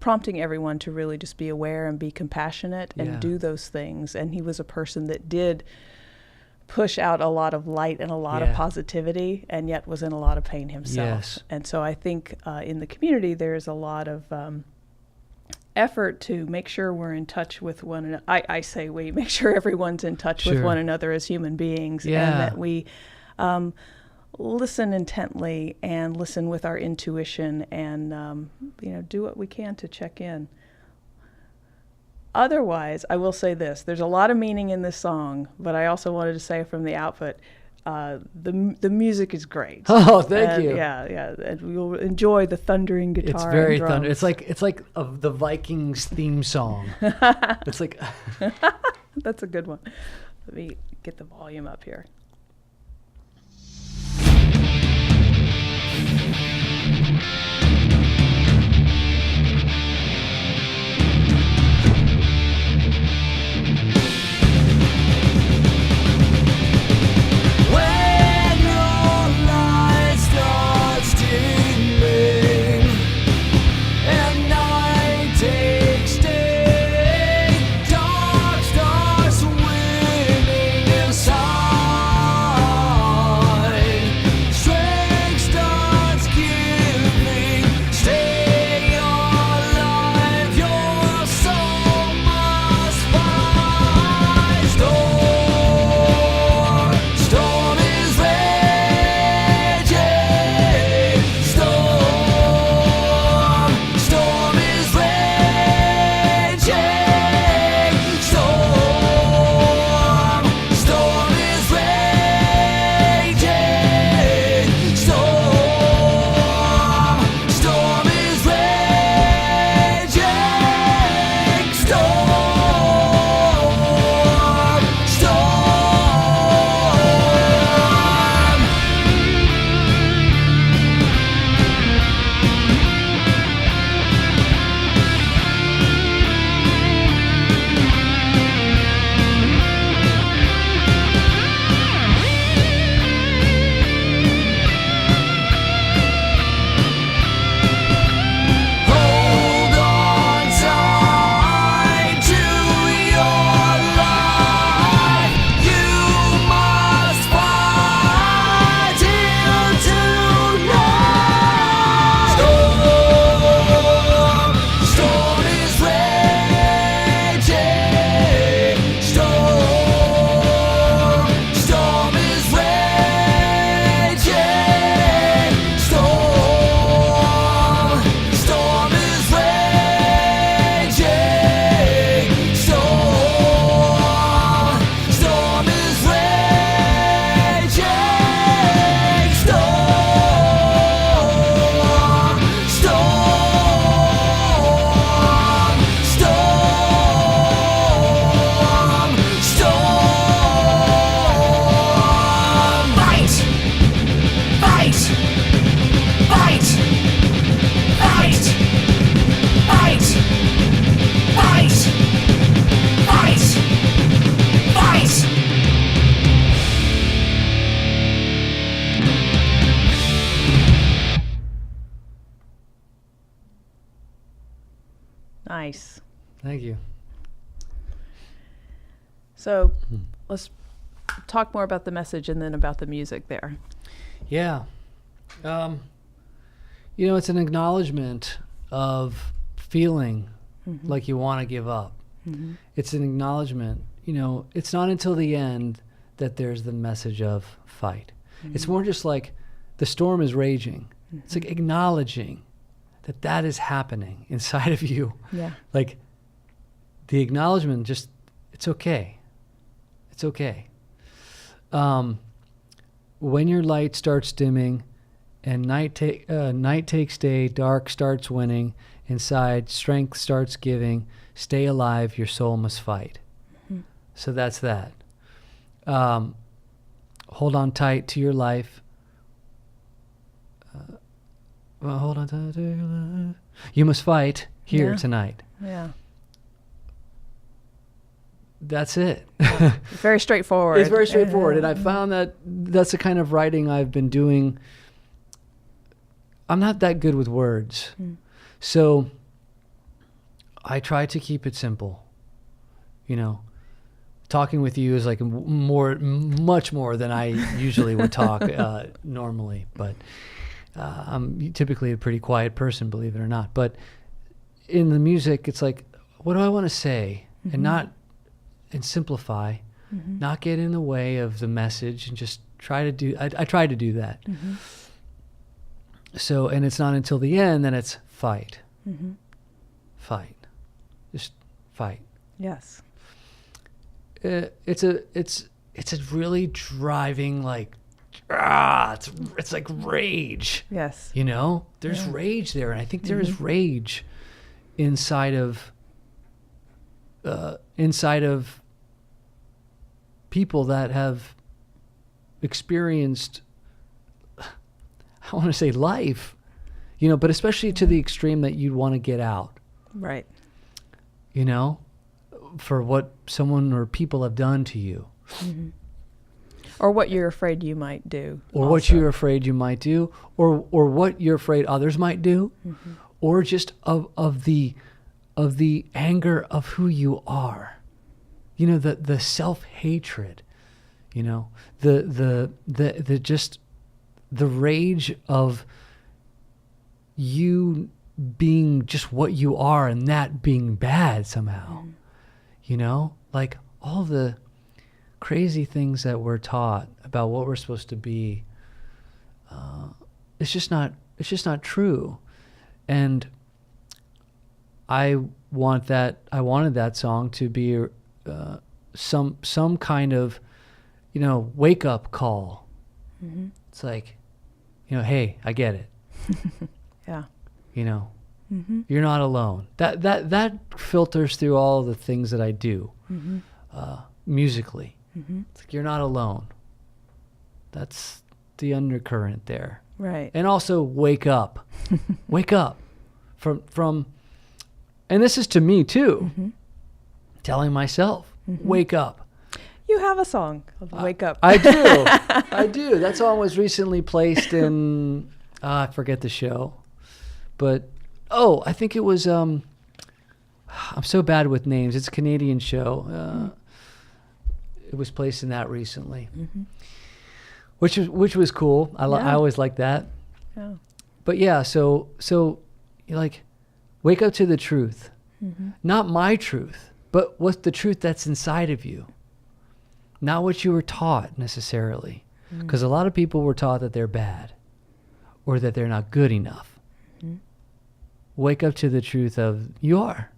prompting everyone to really just be aware and be compassionate and do those things. And he was a person that did push out a lot of light and a lot of positivity, and yet was in a lot of pain himself. Yes. And so I think in the community there's a lot of effort to make sure we're in touch with one another. I say we make sure everyone's in touch with one another as human beings, and that we listen intently and listen with our intuition, and do what we can to check in. Otherwise, I will say this: there's a lot of meaning in this song, but I also wanted to say from the output, the music is great. Oh, thank you. Yeah, and we'll enjoy the thundering guitar. It's very and drums. It's like the Vikings theme song. It's like That's a good one. Let me get the volume up here. When your light starts dimming and night takes day, dark stars swimming inside. Strength starts giving, stay alive. Your soul must find. Storm is raging. Storm is raging. Storm is raging. Storm is raging. Hold on tight to your life. You must fight till tonight. Storm is raging. Storm is raging. Storm is raging. Storm is raging. Fight! Fight! Fight! Fight! Fight! Fight! Fight! Nice. thank you. So let's talk more about the message and then about the music there. Yeah. It's an acknowledgement of feeling like you want to give up. It's an acknowledgement. It's not until the end that there's the message of fight. It's more just like the storm is raging. It's like acknowledging that is happening inside of you. Yeah. Like the acknowledgement, just, it's okay. It's okay. When your light starts dimming and night takes day, dark starts winning, inside strength starts giving, stay alive, your soul must fight. Mm-hmm. So that's that. Hold on tight to your life. Hold on tight to your life. You must fight here tonight. Yeah. That's it. Very straightforward. It's very straightforward. And I found that that's the kind of writing I've been doing. I'm not that good with words. So I try to keep it simple. You know, talking with you is like much more than I usually would talk normally. But I'm typically a pretty quiet person, believe it or not. But in the music, it's like, what do I want to say? And simplify, not get in the way of the message, and just try to do, I try to do that. So, and it's not until the end that it's fight. Fight. Just fight. Yes. It's a really driving, like, it's like rage. Yes. You know, there's rage there. And I think there is rage inside of people that have experienced, I want to say life, you know, but especially to the extreme that you'd want to get out. Right. You know, for what someone or people have done to you. Or what you're afraid you might do. Or what you're afraid you might do, or what you're afraid others might do, or just of the anger of who you are. You know, the self-hatred, you know, the just the rage of you being just what you are and that being bad somehow. You know, like all the crazy things that we're taught about what we're supposed to be. It's just not true. And I wanted that song to be some kind of, you know, wake up call. It's like, you know, hey, I get it. Yeah. You know, you're not alone. That filters through all the things that I do musically. It's like, you're not alone. That's the undercurrent there. Right. And also wake up. Wake up from, and this is to me too, telling myself, wake up. You have a song called Wake Up. I do. I do. That song was recently placed in, I forget the show, but, I think it was, I'm so bad with names. It's a Canadian show. It was placed in that recently, which was cool. I always liked that. Yeah. But yeah, so you're like, wake up to the truth, not my truth, but what's the truth that's inside of you, not what you were taught necessarily, because a lot of people were taught that they're bad, or that they're not good enough. Wake up to the truth of you are.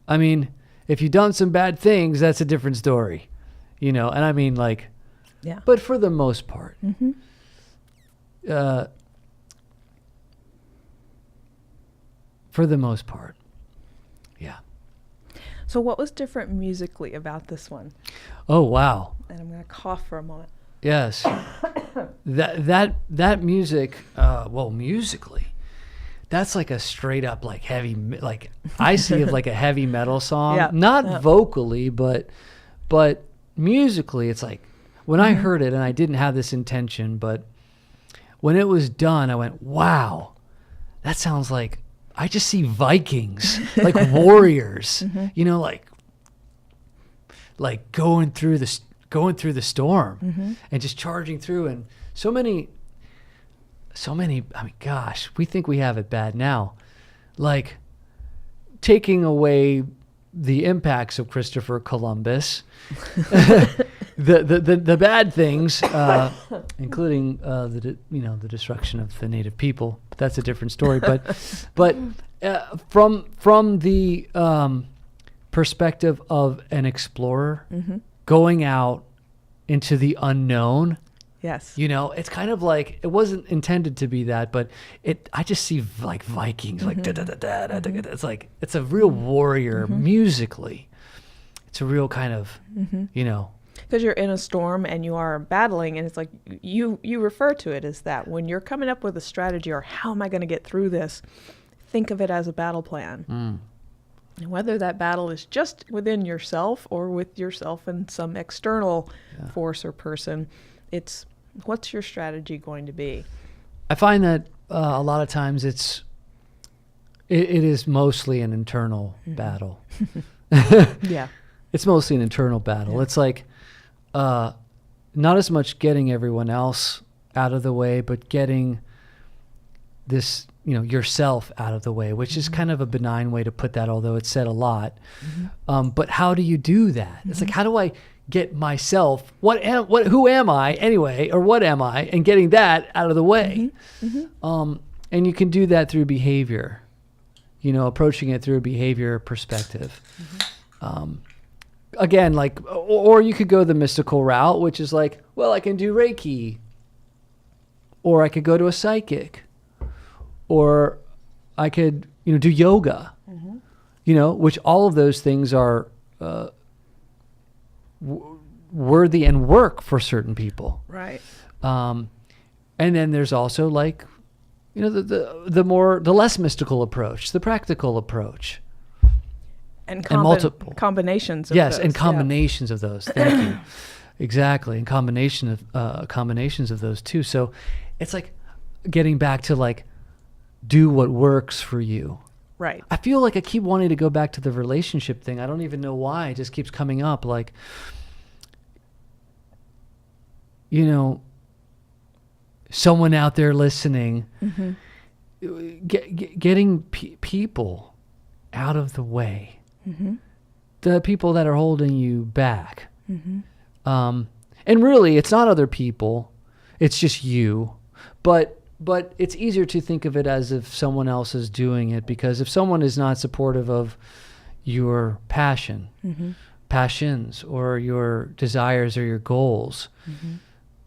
I mean, if you've done some bad things, that's a different story, you know. And I mean, like, but for the most part, for the most part, yeah. So what was different musically about this one? Oh wow! And I'm gonna cough for a moment. Yes, that music. Well, musically, that's like a straight up like heavy, like I see it like a heavy metal song. Not vocally, but musically, it's like when I heard it, and I didn't have this intention, but when it was done, I went, wow, that sounds like, I just see Vikings, like warriors, you know, like going through the storm and just charging through. And so many, I mean, gosh, we think we have it bad now. Like taking away the impacts of Christopher Columbus the bad things, including the destruction of the native people. But that's a different story. But from the perspective of an explorer, going out into the unknown. Yes. It's kind of like, it wasn't intended to be that, but I just see like Vikings, like da-da-da-da-da-da-da. It's like, it's a real warrior musically. It's a real kind of, Because you're in a storm and you are battling, and it's like you refer to it as that. When you're coming up with a strategy or how am I going to get through this, think of it as a battle plan. And whether that battle is just within yourself or with yourself and some external force or person, it's what's your strategy going to be? I find that a lot of times it is mostly an internal battle. Yeah. It's mostly an internal battle. It's like not as much getting everyone else out of the way, but getting this, yourself out of the way, which is kind of a benign way to put that, although it's said a lot. But how do you do that? It's like, how do I get myself, who am I anyway, or what am I, and getting that out of the way? And you can do that through behavior, approaching it through a behavior perspective. Again, like, or you could go the mystical route, which is like, well, I can do Reiki, or I could go to a psychic, or I could, do yoga, which all of those things are worthy and work for certain people. Right. And then there's also like, the less mystical approach, the practical approach. And multiple combinations of yes, those. and combinations of those. Thank you. Exactly. And combinations of those too. So it's like getting back to like, do what works for you. Right. I feel like I keep wanting to go back to the relationship thing. I don't even know why. It just keeps coming up. Like, someone out there listening, getting people out of the way. The people that are holding you back. And really, it's not other people. It's just you. But it's easier to think of it as if someone else is doing it, because if someone is not supportive of your passions, or your desires or your goals,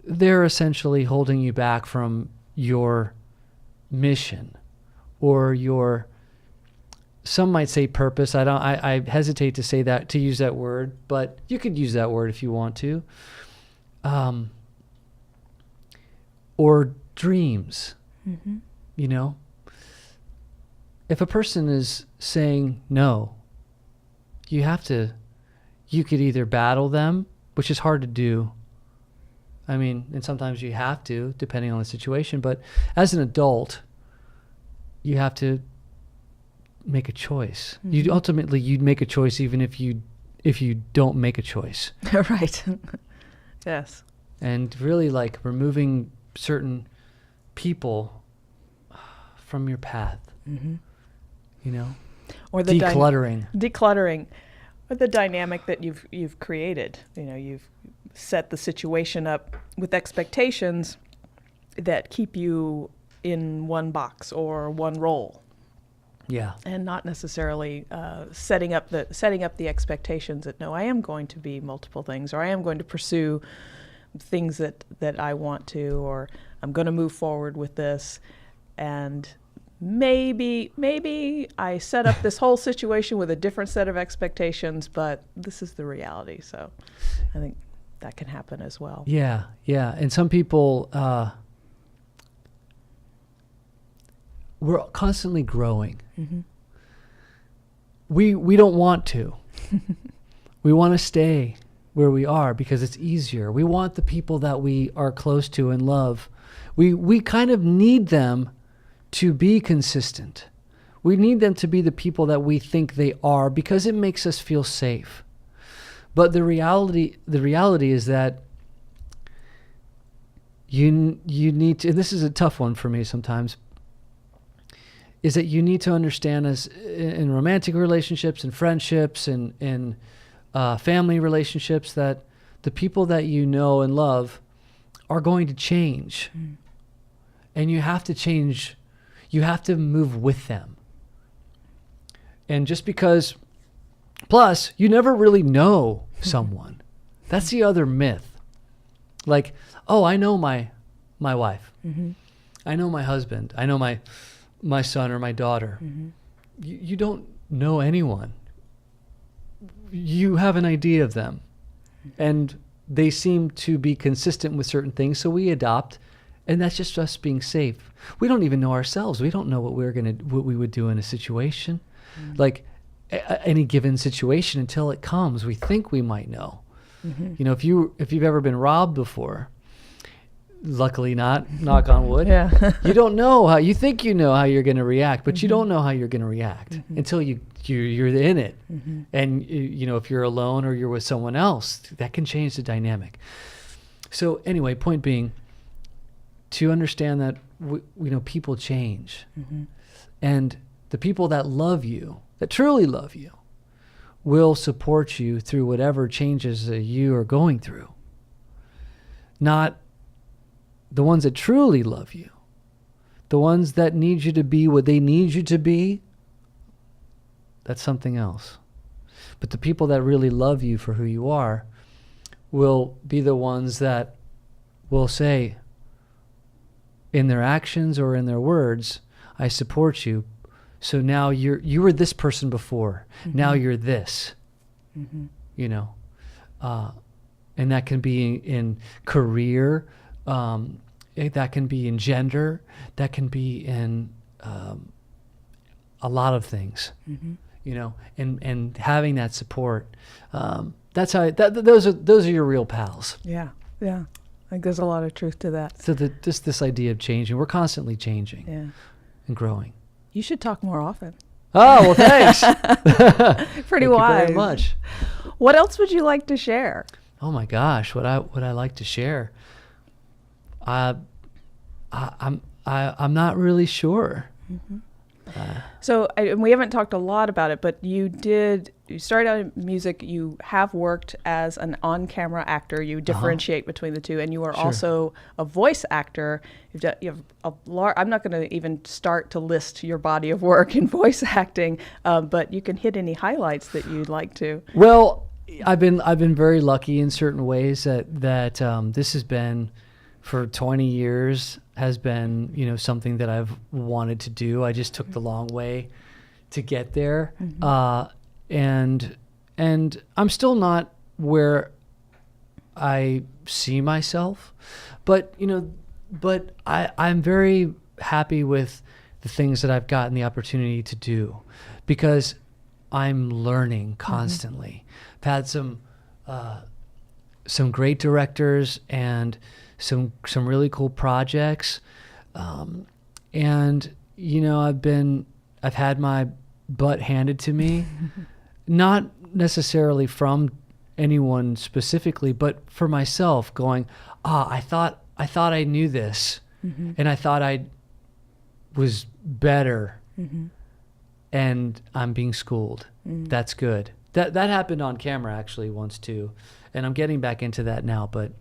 they're essentially holding you back from your mission or your, some might say purpose. I hesitate to say that, to use that word, but you could use that word if you want to. Or dreams, If a person is saying no, you could either battle them, which is hard to do. I mean, and sometimes you have to, depending on the situation, but as an adult, you have to make a choice. You'd make a choice even if you don't make a choice. Right. Yes. And really like removing certain people from your path. Or the decluttering. Or the dynamic that you've created. You've set the situation up with expectations that keep you in one box or one role. Yeah. And not necessarily setting up the expectations that, no, I am going to be multiple things, or I am going to pursue things that I want to, or I'm going to move forward with this. And maybe I set up this whole situation with a different set of expectations, but this is the reality. So I think that can happen as well. Yeah. Yeah. And some people, we're constantly growing. We don't want to. We want to stay where we are because it's easier. We want the people that we are close to and love. We kind of need them to be consistent. We need them to be the people that we think they are because it makes us feel safe. But the reality is that you need to, and this is a tough one for me sometimes, is that you need to understand, as in romantic relationships and friendships and family relationships, that the people that you know and love are going to change. And you have to change. You have to move with them. And just because, plus, you never really know someone. That's the other myth. Like, oh, I know my wife. I know my husband. I know my son or my daughter. You don't know anyone. You have an idea of them. And they seem to be consistent with certain things, so we adopt. And that's just us being safe. We don't even know ourselves. We don't know what we would do in a situation, like any given situation until it comes. We think we might know. You know, if you've ever been robbed before, luckily not, knock on wood. Yeah. You don't know how you think you know how you're going to react, but you don't know how you're going to react until you're in it. And you know, if you're alone or you're with someone else, that can change the dynamic. So anyway, point being, to understand that people change, and the people that love you, that truly love you, will support you through whatever changes that you are going through. Not the ones that truly love you, the ones that need you to be what they need you to be. That's something else. But the people that really love you for who you are will be the ones that will say, in their actions or in their words, I support you. So now you were this person before. Now you're this. You know, and that can be in career. That can be in gender. That can be in a lot of things. You know, and having that support. That's how. Those are your real pals. Yeah. Yeah. I think there's a lot of truth to that. So just this idea of changing, we're constantly changing and growing. You should talk more often. Oh, well, thanks. Pretty Thank wise. you very much. What else would you like to share? Oh my gosh, what I like to share. I'm not really sure. So we haven't talked a lot about it, but you started out in music. You have worked as an on-camera actor. You differentiate between the two, and you are also a voice actor. I'm not going to even start to list your body of work in voice acting, but you can hit any highlights that you'd like to. Well, I've been very lucky in certain ways that this has been, for 20 years, has been, you know, something that I've wanted to do. I just took the long way to get there. And I'm still not where I see myself, but, you know, I'm very happy with the things that I've gotten the opportunity to do, because I'm learning constantly. I've had some great directors and some really cool projects, and you know, I've had my butt handed to me, not necessarily from anyone specifically, but for myself, going, I thought I knew this, and I thought I was better, and I'm being schooled. That's good. That happened on camera actually once too, and I'm getting back into that now, but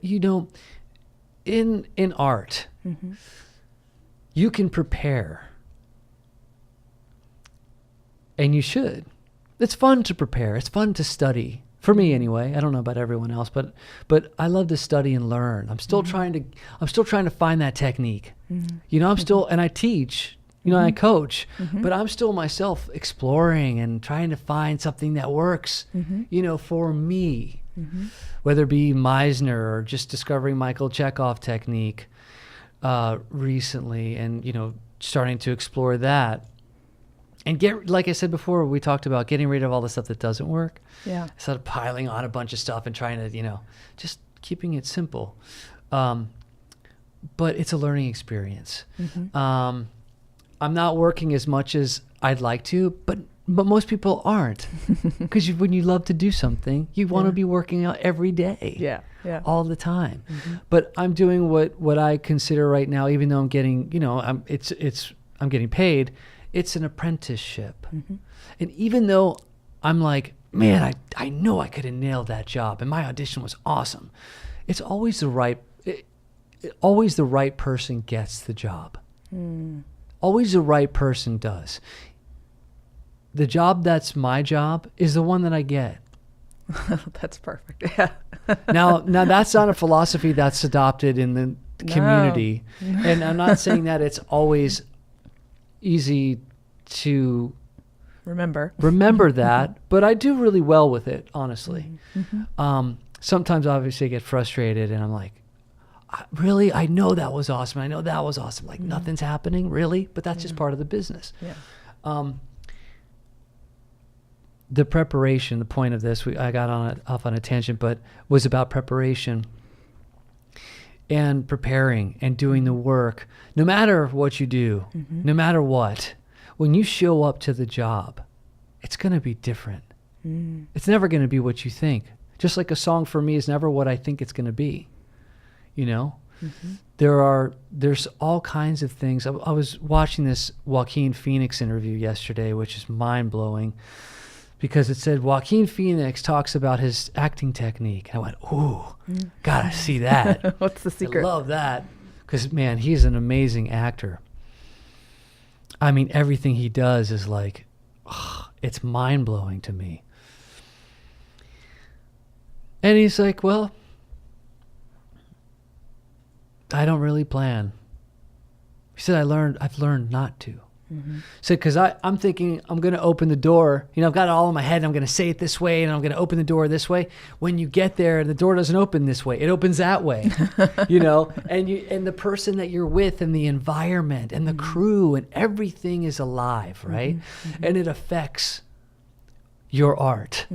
you know, in art, you can prepare, and you should. It's fun to prepare. It's fun to study. For me anyway. I don't know about everyone else, but I love to study and learn. I'm still trying to find that technique. You know, and I teach, you know, I coach, but I'm still myself exploring and trying to find something that works, you know, for me. Whether it be Meisner or just discovering Michael Chekhov technique recently, and, you know, starting to explore that. And like I said before, we talked about getting rid of all the stuff that doesn't work. Yeah. Instead of piling on a bunch of stuff and trying to, you know, just keeping it simple. But it's a learning experience. I'm not working as much as I'd like to, but most people aren't. Because when you love to do something, you want to be working out every day. Yeah. All the time. But I'm doing what I consider right now, even though I'm getting, you know, I'm getting paid. It's an apprenticeship. And even though I'm like, man, I know I could have nailed that job, and my audition was awesome. It's always always the right person gets the job. Always the right person does. The job that's my job is the one that I get. That's perfect. Yeah. Now that's not a philosophy that's adopted in the community. And I'm not saying that it's always easy to Remember that, but I do really well with it, honestly. Sometimes obviously I get frustrated and I'm like, really? I know that was awesome. I know that was awesome. Like nothing's happening, really? But that's just part of the business. Yeah. The preparation, the point of this, I got off on a tangent, but was about preparation and preparing and doing the work. No matter what you do, no matter what, when you show up to the job, it's going to be different. It's never going to be what you think. Just like a song for me is never what I think it's going to be. You know, there's all kinds of things. I was watching this Joaquin Phoenix interview yesterday, which is mind blowing, because it said Joaquin Phoenix talks about his acting technique. I went, ooh, gotta see that. What's the secret? I love that because, man, he's an amazing actor. I mean, everything he does is like, it's mind blowing to me. And he's like, well, I don't really plan. He said, I've learned not to. So, because I'm thinking I'm going to open the door. You know, I've got it all in my head. I'm going to say it this way, and I'm going to open the door this way. When you get there, the door doesn't open this way. It opens that way. You know, and the person that you're with, and the environment, and the crew, and everything is alive, right? And it affects your art.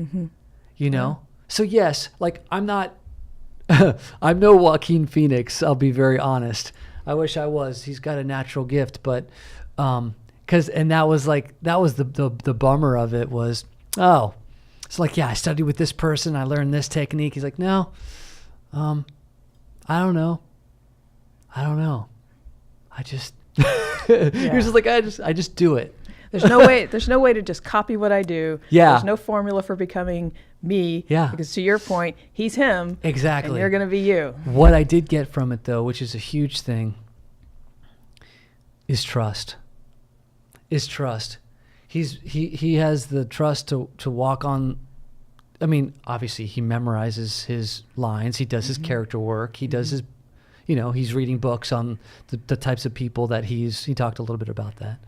You know. So yes, like I'm no Joaquin Phoenix. I'll be very honest. I wish I was. He's got a natural gift, but. That was the bummer of it was, it's like, yeah, I studied with this person. I learned this technique. He's like, no, I don't know. I just, he was just like, I just do it. There's no way to just copy what I do. Yeah. There's no formula for becoming me. Yeah. Because to your point, he's him. Exactly. And you're going to be you. What I did get from it though, which is a huge thing, is trust. He has the trust to walk on. I mean, obviously he memorizes his lines. He does his character work. He does his, he's reading books on the types of people that he talked a little bit about that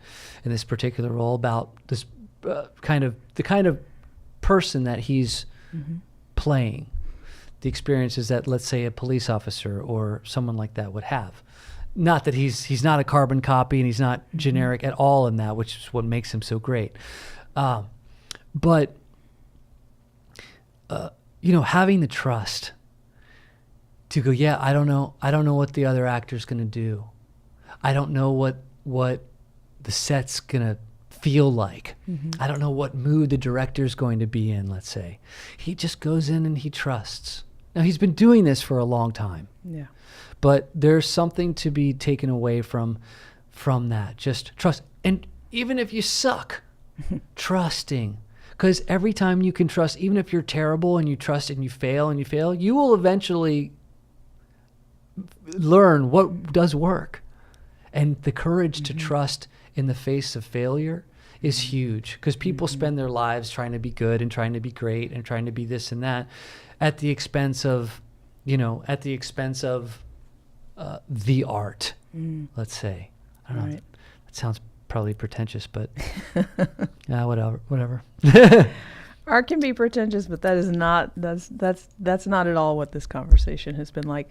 in this particular role, about this the kind of person that he's playing, the experiences that, let's say, a police officer or someone like that would have. Not that he's not a carbon copy and he's not generic at all in that, which is what makes him so great. But having the trust to go, yeah, I don't know what the other actor's going to do. I don't know what the set's going to feel like. I don't know what mood the director's going to be in, let's say. He just goes in and he trusts. Now, he's been doing this for a long time. Yeah. But there's something to be taken away from that. Just trust. And even if you suck, trusting. Because every time you can trust, even if you're terrible and you trust and you fail, you will eventually learn what does work. And the courage to trust in the face of failure is huge. Because people spend their lives trying to be good and trying to be great and trying to be this and that at the expense of the art, let's say. I don't know. That sounds probably pretentious, but whatever. Art can be pretentious, but that's not at all what this conversation has been like.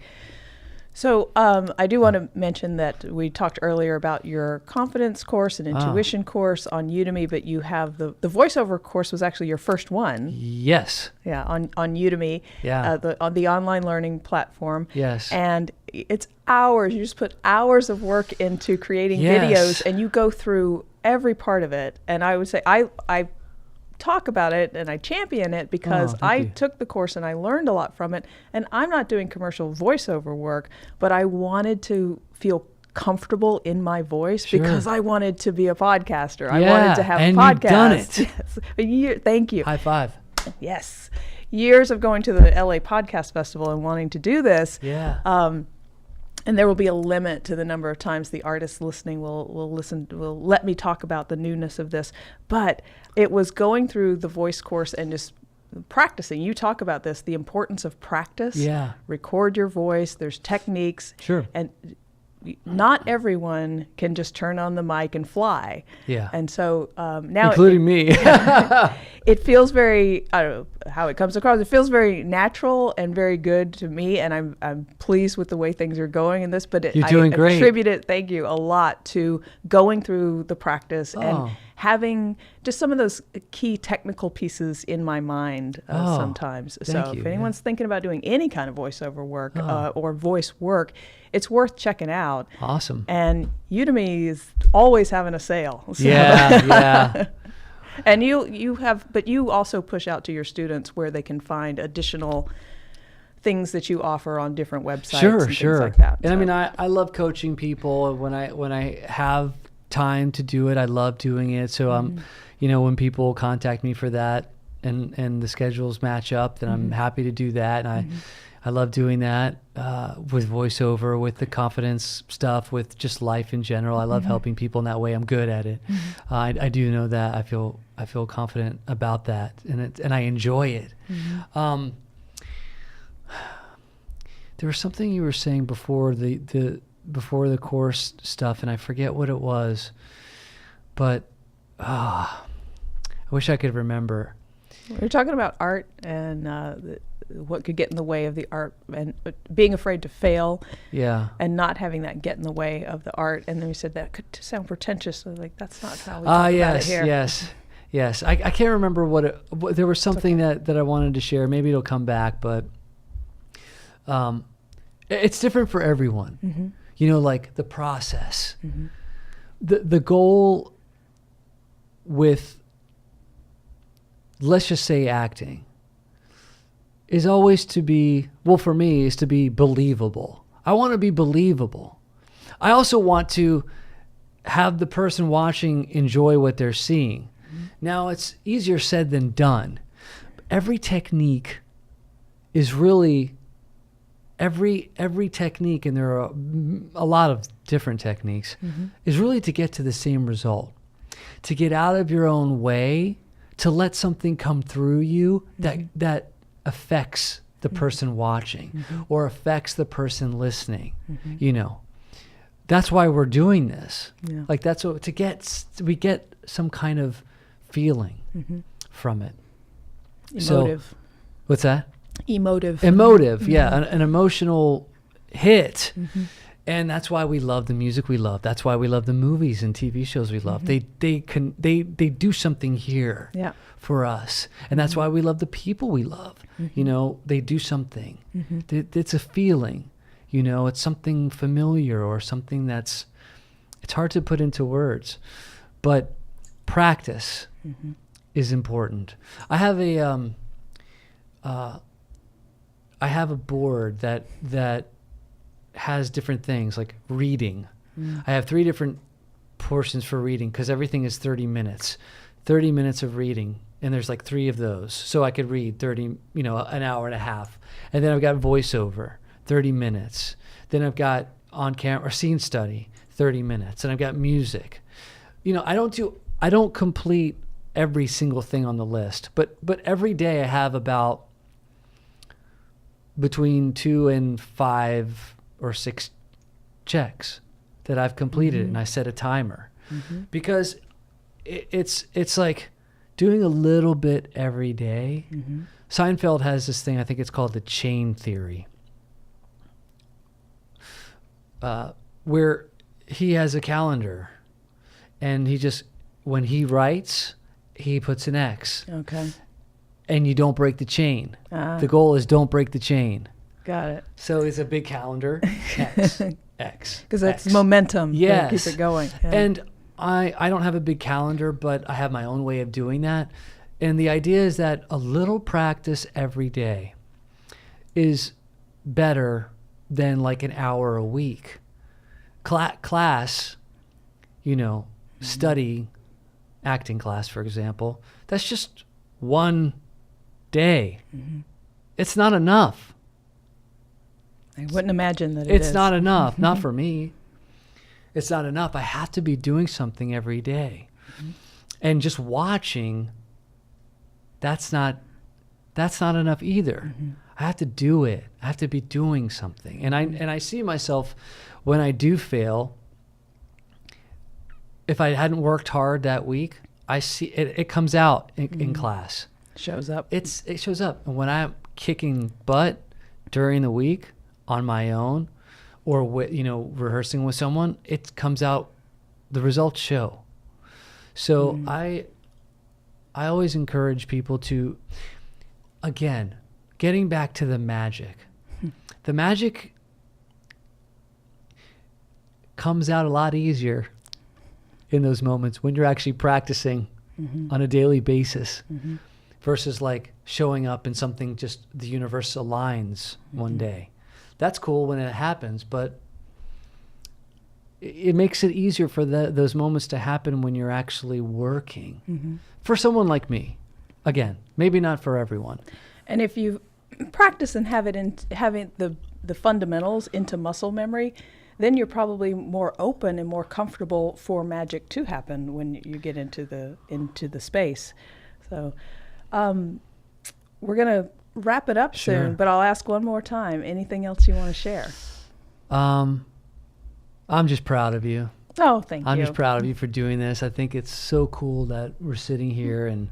So I do want to mention that we talked earlier about your confidence course and intuition course on Udemy, but you have the voiceover course was actually your first one. Yes. Yeah, on Udemy. Yeah. On the online learning platform. Yes. And it's hours. You just put hours of work into creating videos, and you go through every part of it. And I would say I talk about it and I champion it because I took the course and I learned a lot from it. And I'm not doing commercial voiceover work, but I wanted to feel comfortable in my voice because I wanted to be a podcaster. I wanted to have a podcast. And you've done it. Yes. Thank you. High five. Yes. Years of going to the LA Podcast Festival and wanting to do this. Yeah. And there will be a limit to the number of times the artists listening will let me talk about the newness of this. But it was going through the voice course and just practicing. You talk about this, the importance of practice. Yeah. Record your voice. There's techniques. Sure. And not everyone can just turn on the mic and fly. Yeah. And so now, including me. it feels very, I don't know how it comes across. It feels very natural and very good to me, and I'm pleased with the way things are going in this. But You're doing great. Attribute it, thank you, a lot to going through the practice and having just some of those key technical pieces in my mind sometimes. So if anyone's thinking about doing any kind of voiceover work or voice work, it's worth checking out. Awesome. And Udemy is always having a sale. So. Yeah. And you also push out to your students where they can find additional things that you offer on different websites and things like that. And I mean, I love coaching people. When I have time to do it, I love doing it. So when people contact me for that and the schedules match up, then I'm happy to do that. And I love doing that with voiceover, with the confidence stuff, with just life in general. I love helping people in that way. I'm good at it. I do know that. I feel confident about that, and I enjoy it. There was something you were saying before the course stuff, and I forget what it was, but I wish I could remember. We're talking about art and what could get in the way of the art, and being afraid to fail, and not having that get in the way of the art. And then we said that could sound pretentious. So like, that's not how we talk about it here. Yes. I can't remember what there was something that I wanted to share. Maybe it'll come back, but it's different for everyone. Like the process, the goal with, let's just say, acting is always to be, well, for me, is to be believable. I want to be believable. I also want to have the person watching enjoy what they're seeing. Now, it's easier said than done. Every technique is really, every technique, and there are a lot of different techniques, is really to get to the same result. To get out of your own way, to let something come through you that affects the person watching or affects the person listening. That's why we're doing this. Like, that's what, we get some kind of feeling from it. Emotive. So, what's that? Emotive, yeah, an emotional hit. And that's why we love the music we love. That's why we love the movies and TV shows we love. They do something here for us. And that's why we love the people we love. They do something. It's a feeling. It's something familiar or something it's hard to put into words. But practice is important. I have a board that has different things, like reading. I have 3 different portions for reading, because everything is 30 minutes. 30 minutes of reading, and there's like 3 of those. So I could read 30, an hour and a half. And then I've got voiceover, 30 minutes. Then I've got on camera or scene study, 30 minutes. And I've got music. I don't complete every single thing on the list, but every day I have about between 2 and 5 or 6 checks that I've completed, and I set a timer because it's like doing a little bit every day. Seinfeld has this thing, I think it's called the chain theory, where he has a calendar, and when he writes, he puts an X. Okay. And you don't break the chain. The goal is don't break the chain. Got it. So it's a big calendar, X. Because that's momentum. Yes. Keep it going. Yeah. And I don't have a big calendar, but I have my own way of doing that. And the idea is that a little practice every day is better than like an hour a week. Class, study, acting class, for example, that's just one day. It's not enough. I wouldn't imagine that It's not enough. Not for me. It's not enough. I have to be doing something every day. And just watching, that's not enough either. I have to do it. I have to be doing something. And I see myself when I do fail, if I hadn't worked hard that week, I see it comes out in class. Shows up. It shows up. And when I'm kicking butt during the week on my own, or rehearsing with someone, it comes out. The results show. So I always encourage people to, again, getting back to the magic. The magic comes out a lot easier in those moments when you're actually practicing on a daily basis versus like showing up and something just the universe aligns one day. That's cool when it happens, but it makes it easier for those moments to happen when you're actually working. For someone like me, again, maybe not for everyone. And if you practice and have it in having the fundamentals into muscle memory, then you're probably more open and more comfortable for magic to happen when you get into the space. So we're gonna wrap it up soon, but I'll ask one more time. Anything else you want to share? I'm just proud of you. Oh, thank you. I'm just proud of you for doing this. I think it's so cool that we're sitting here and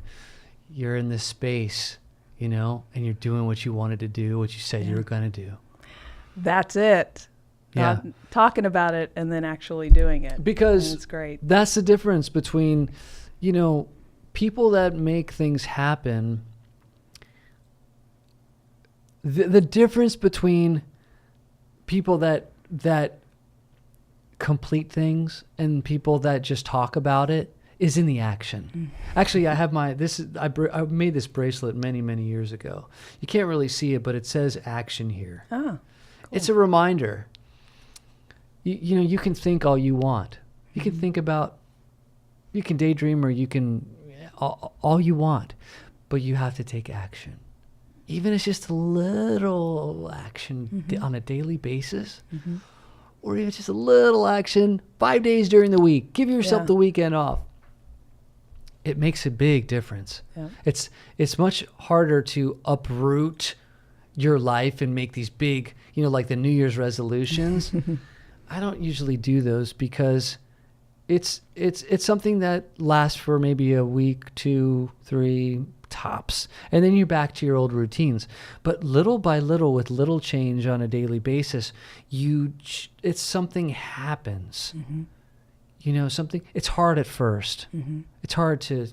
you're in this space, and you're doing what you wanted to do, what you said you were going to do. That's it. Yeah. Talking about it and then actually doing it. Because it's great. That's the difference between, people that make things happen. The difference between people that complete things and people that just talk about it is in the action. Actually, I have I made this bracelet many, many years ago. You can't really see it, but it says action here. Ah, cool. It's a reminder. You can think all you want. You can think about, you can daydream, or you can, all you want, but you have to take action. Even if it's just a little action on a daily basis, or even just a little action 5 days during the week. Give yourself the weekend off. It makes a big difference. Yeah. It's much harder to uproot your life and make these big, like the New Year's resolutions. I don't usually do those because it's something that lasts for maybe a week, 2, 3 tops, and then you're back to your old routines. But little by little, with little change on a daily basis, something happens. Something. It's hard at first. It's hard to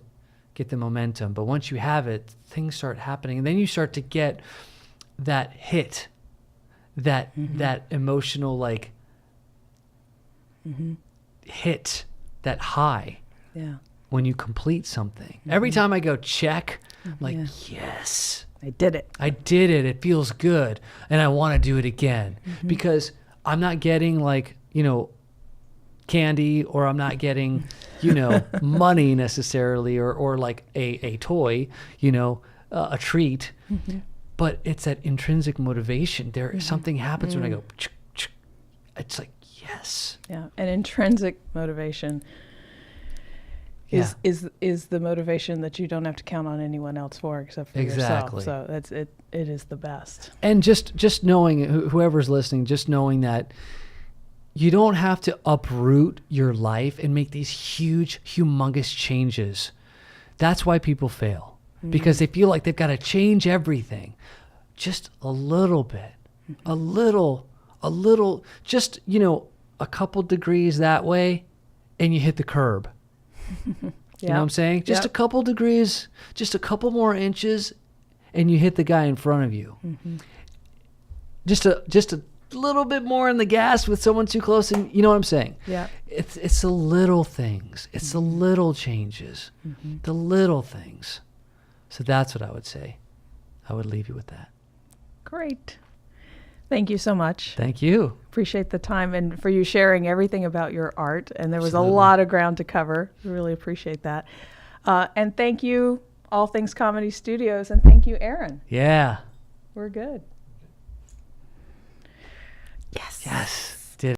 get the momentum, but once you have it, things start happening, and then you start to get that hit, that emotional hit, that high. Yeah. When you complete something. Every time I go check, I'm yes. I did it. It feels good. And I want to do it again because I'm not getting candy, or I'm not getting, money necessarily, or like a toy, a treat. But it's that intrinsic motivation. There is something happens when I go, it's like, yes. Yeah. And intrinsic motivation is the motivation that you don't have to count on anyone else for except for yourself. So that's it. It is the best. And just knowing, whoever's listening, just knowing that you don't have to uproot your life and make these huge, humongous changes. That's why people fail, because they feel like they've got to change everything. Just a little bit, a little, just, a couple degrees that way, and you hit the curb. You know what I'm saying? Just a couple degrees, just a couple more inches, and you hit the guy in front of you. Just a little bit more in the gas with someone too close, and you know what I'm saying? Yeah. It's the little things. It's the little changes. The little things. So that's what I would say. I would leave you with that. Great. Thank you so much. Thank you. Appreciate the time and for you sharing everything about your art. And there was a lot of ground to cover. Really appreciate that. And thank you, All Things Comedy Studios, and thank you, Aaron. Yeah. We're good. Yes. Yes.